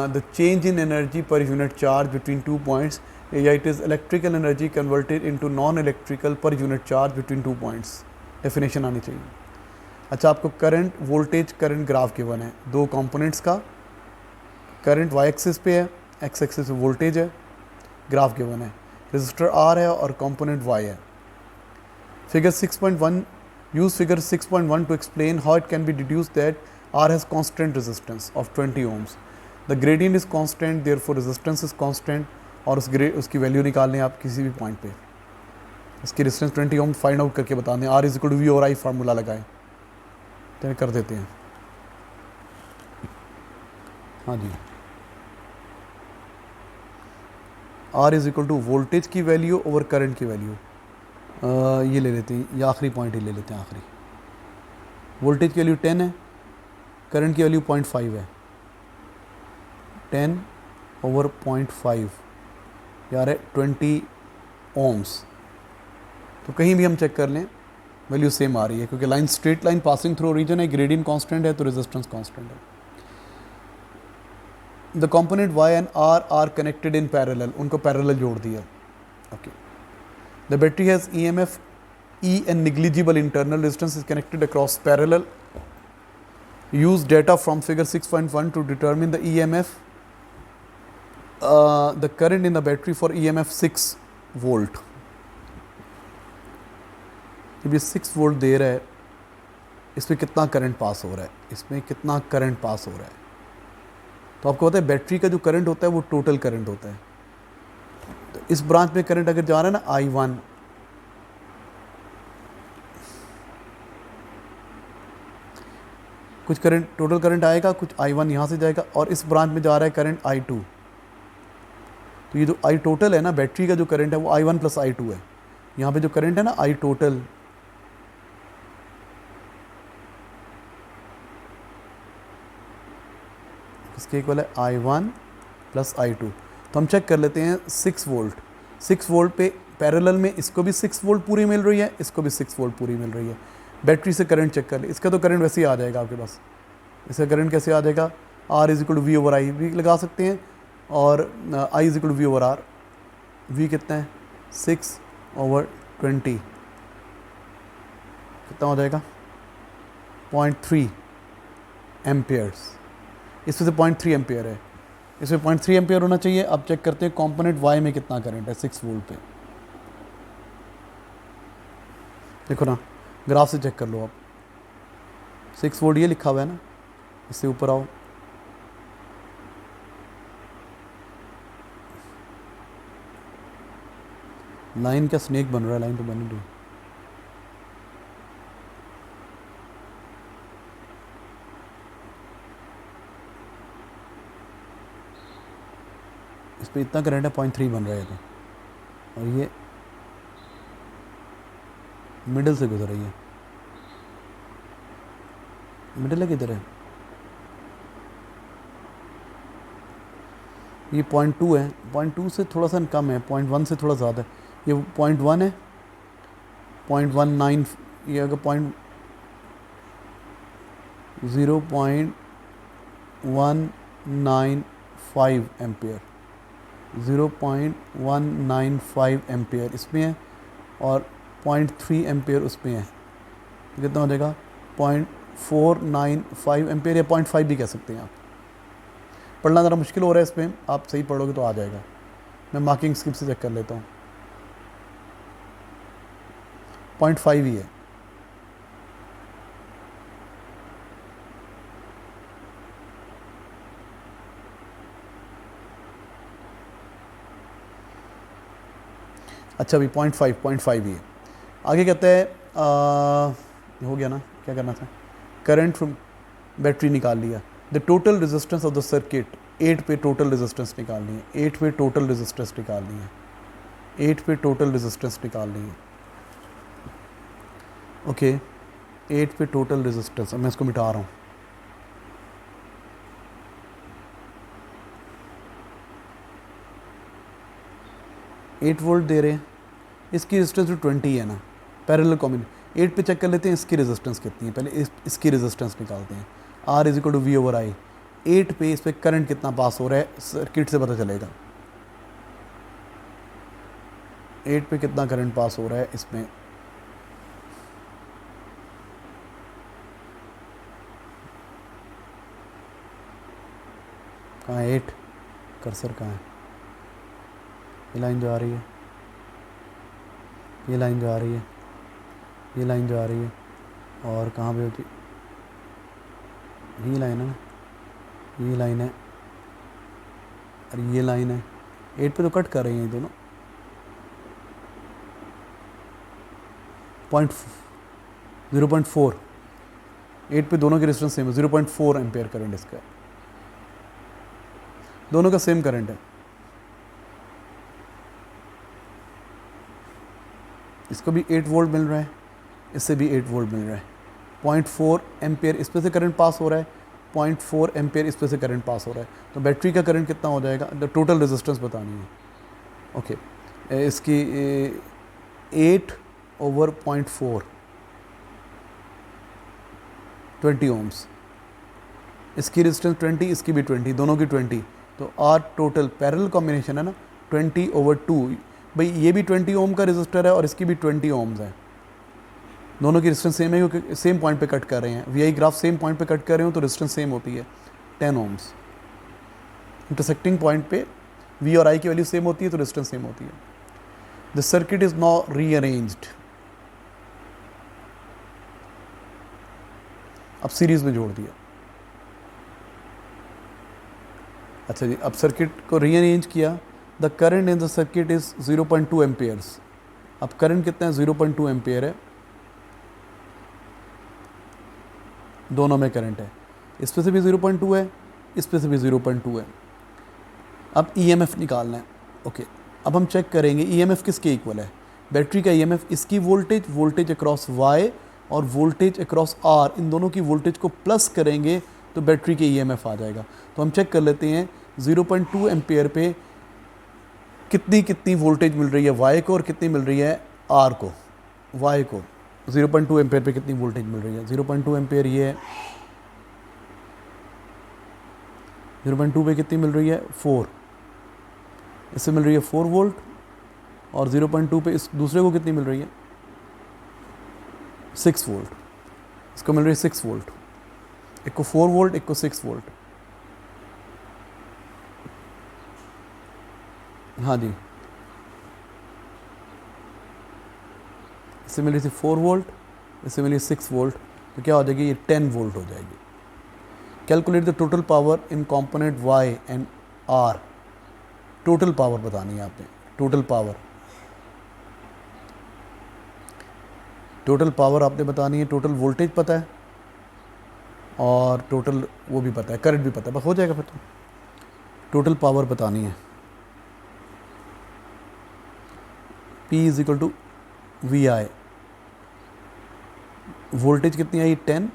the change in energy per unit charge between 2 points, या it is electrical energy converted into non electrical per unit charge between 2 points. Definition आनी चाहिए। अच्छा, आपको current voltage current graph given है, दो कंपोनेंट्स का, करंट वाई एक्सिस पे है, एक्स एक्सिस पे वोल्टेज है, ग्राफ गिवन है, रेजिस्टर आर है और कंपोनेंट वाई है। Figure 6.1 use figure 6.1 to explain how it can be deduce that R has constant resistance of 20 ohms, the gradient is constant therefore resistance is constant, और उसकी value निकालने आप किसी भी पॉइंट पे, इसकी रेजिस्टेंस 20 ohm फाइंड आउट करके बता दें। R is equal to V और आई फार्मूला लगाएं, तो कर देते हैं। हाँ जी, R is equal to voltage की वैल्यू ओवर करंट की वैल्यू। ये ले लेते हैं, ये आखिरी पॉइंट ही ले लेते हैं आखिरी। वोल्टेज की वैल्यू 10 है, करंट की वैल्यू 0.5 है, 10 ओवर 0.5 यार है 20 ohms। तो कहीं भी हम चेक कर लें वैल्यू सेम आ रही है, क्योंकि line straight line passing through region है, ग्रेडियंट कांस्टेंट है तो रेजिस्टेंस कांस्टेंट है। The component Y and R are connected in parallel, उनको पैरेलल जोड़ दिया। Okay, the battery has EMF E and negligible internal resistance is connected across parallel. Use data from figure 6.1 to determine the EMF, the current in the battery for EMF 6 volt. जब ये 6 volt दे रहा है, इसमें कितना current pass हो रहा है, इसमें कितना करंट पास हो रहा है, तो आपको पता है बैटरी का जो करंट होता है वो टोटल करंट होता है। तो इस ब्रांच में करंट अगर जा रहा है ना I1, कुछ करंट टोटल करंट आएगा, कुछ I1 यहाँ से जाएगा, और इस ब्रांच में जा रहा है करंट I2। तो ये जो I टोटल है ना, बैटरी का जो करंट है वो I1 प्लस I2 है। यहाँ पे जो करंट है ना I टोटल, इसके इक्वल है I1 प्लस I2। तो हम चेक कर लेते हैं 6 वोल्ट, 6 वोल्ट पे पैरेलल में इसको भी 6 वोल्ट पूरी मिल रही है, इसको भी 6 वोल्ट पूरी मिल रही है। बैटरी से करंट चेक कर ले, इसका तो करंट वैसे ही आ जाएगा आपके पास। इसका करंट कैसे आ जाएगा, R is equal to V over I भी लगा सकते हैं, और I is equal to V over R. V कितना है 6/20, कितना हो जाएगा 0.3 एम्पियर्स। इसमें से 0.3 एम्पियर है, इसमें 0.3 एम्पियर होना चाहिए। अब चेक करते हैं कंपोनेंट Y में कितना करंट है 6 वोल्ट पे। देखो ना, ग्राफ से चेक कर लो आप, 6 वोल्ट ये लिखा हुआ है ना, इससे ऊपर आओ, लाइन का स्नेक बन रहा है, लाइन तो बन रही है। इस पर इतना करंट है 0.3 बन रहा है तो, और ये मिडिल से गुजर रही है। मिडिल है किधर है, ये 0.2 है, 0.2 से थोड़ा सा कम है, 0.1 से थोड़ा ज़्यादा है। ये 0.1 है, 0.19, ये अगर 0.195 एम्पियर, 0.195 एम्पियर इसमें है और 0.3 एम्पियर उसमें है, तो कितना हो जाएगा 0.495 एम्पियर या 0.5 भी कह सकते हैं आप। पढ़ना ज़रा मुश्किल हो रहा है इसमें, आप सही पढ़ोगे तो आ जाएगा। मैं मार्किंग स्किप से चेक कर लेता हूँ, 0.5 ही है। अच्छा भी 0.5 ही है। आगे कहते हैं हो गया ना, क्या करना था, करंट फ्रॉम बैटरी निकाल लिया। The total resistance of the circuit, 8 पे टोटल रेजिस्टेंस निकालनी है, 8 पे टोटल रेजिस्टेंस निकालनी है, 8 पे टोटल रेजिस्टेंस निकालनी है। ओके 8 पे टोटल रेजिस्टेंस, अब मैं इसको मिटा रहा हूँ। एट वोल्ट दे रहे हैं, इसकी रेजिस्टेंस जो 20 है ना, पैरेलल कॉम्बिनेशन। 8 पे चेक कर लेते हैं इसकी रेजिस्टेंस कितनी है, पहले इसकी रेजिस्टेंस निकालते हैं। R is equal to V over I. 8 पे इस पर करंट कितना पास हो रहा है सर्किट से पता चलेगा। 8 पे कितना करंट पास हो रहा है इसमें, कहाँ है 8, कर्सर कहाँ है, ये लाइन जो आ रही है, ये लाइन जो आ रही है, ये लाइन जो आ रही है, और कहाँ पे होती, ये लाइन है ना, ये लाइन है और ये लाइन है। 8 पे तो कट कर रही हैं ये दोनों। 0.4, 8 पे दोनों की रेजिस्टेंस सेम है, 0.4 एम्पेयर करंट इसका, दोनों का सेम करंट है। इसको भी 8 वोल्ट मिल रहा है, इससे भी 8 वोल्ट मिल रहा है। 0.4 एम्पेयर इस पे से करंट पास हो रहा है, 0.4 एम्पेयर इस पे से करंट पास हो रहा है। तो बैटरी का करंट कितना हो जाएगा, द टोटल रेजिस्टेंस बतानी है। ओके इसकी 8/0.4 20 ओम्स, इसकी रेजिस्टेंस 20, इसकी भी 20, दोनों की 20, तो आर टोटल पैरेलल कॉम्बिनेशन है ना 20/2। भाई ये भी 20 ओम का रेजिस्टर है और इसकी भी 20 ओम्स है, दोनों की रेजिस्टेंस सेम है क्योंकि सेम पॉइंट पे कट कर रहे हैं। वीआई ग्राफ सेम पॉइंट पे कट कर रहे हो तो रेजिस्टेंस सेम होती है 10 ओम्स। इंटरसेक्टिंग पॉइंट पे वी और आई की वैल्यू सेम होती है तो रेजिस्टेंस सेम होती है। The circuit is now rearranged, अब सीरीज में जोड़ दिया। अच्छा जी, अब सर्किट को रीअरेंज किया। The current in the circuit is 0.2 Ampere's. अब करंट कितना है, 0.2 एम्पेयर है, दोनों में करंट है। इस पे से भी 0.2 है, इस पे से भी 0.2 है। अब ईएमएफ निकालना है। ओके अब हम चेक करेंगे ईएमएफ किसके इक्वल है, बैटरी का ईएमएफ, इसकी वोल्टेज अक्रॉस वाई और वोल्टेज अक्रॉस आर, इन दोनों की वोल्टेज को प्लस करेंगे तो बैटरी के ईएमएफ आ जाएगा। तो हम चेक कर लेते हैं 0.2 एम्पेयर पे कितनी वोल्टेज मिल रही है वाई को और कितनी मिल रही है आर को। वाई को 0.2 एम्पेयर पे कितनी वोल्टेज मिल रही है, 0.2 एम्पेयर ये है, 0.2 पे कितनी मिल रही है 4, इससे मिल रही है 4 वोल्ट, और 0.2 पे इस दूसरे को कितनी मिल रही है 6 वोल्ट, इसको मिल रही है 6 वोल्ट, एक को 4 वोल्ट एक को 6 वोल्ट। हाँ जी, इससे मिली थी 4 वोल्ट, इससे मिली 6 वोल्ट, तो क्या हो जाएगी ये 10 वोल्ट हो जाएगी। Calculate the total power in component Y and R. Total power बतानी है आपने, टोटल पावर आपने बतानी है। टोटल वोल्टेज पता है और टोटल वो भी पता है, करंट भी पता है, बस हो जाएगा फिर तो। टोटल पावर बतानी है, P is equal to V I. Voltage कितनी आई 10,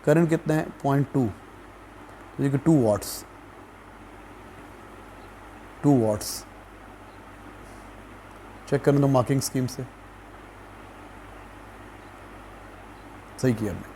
करंट कितना है 0.2, तो ये 2 वाट्स, 2 वाट्स। चेक करने दो मार्किंग स्कीम से, सही किया हमने।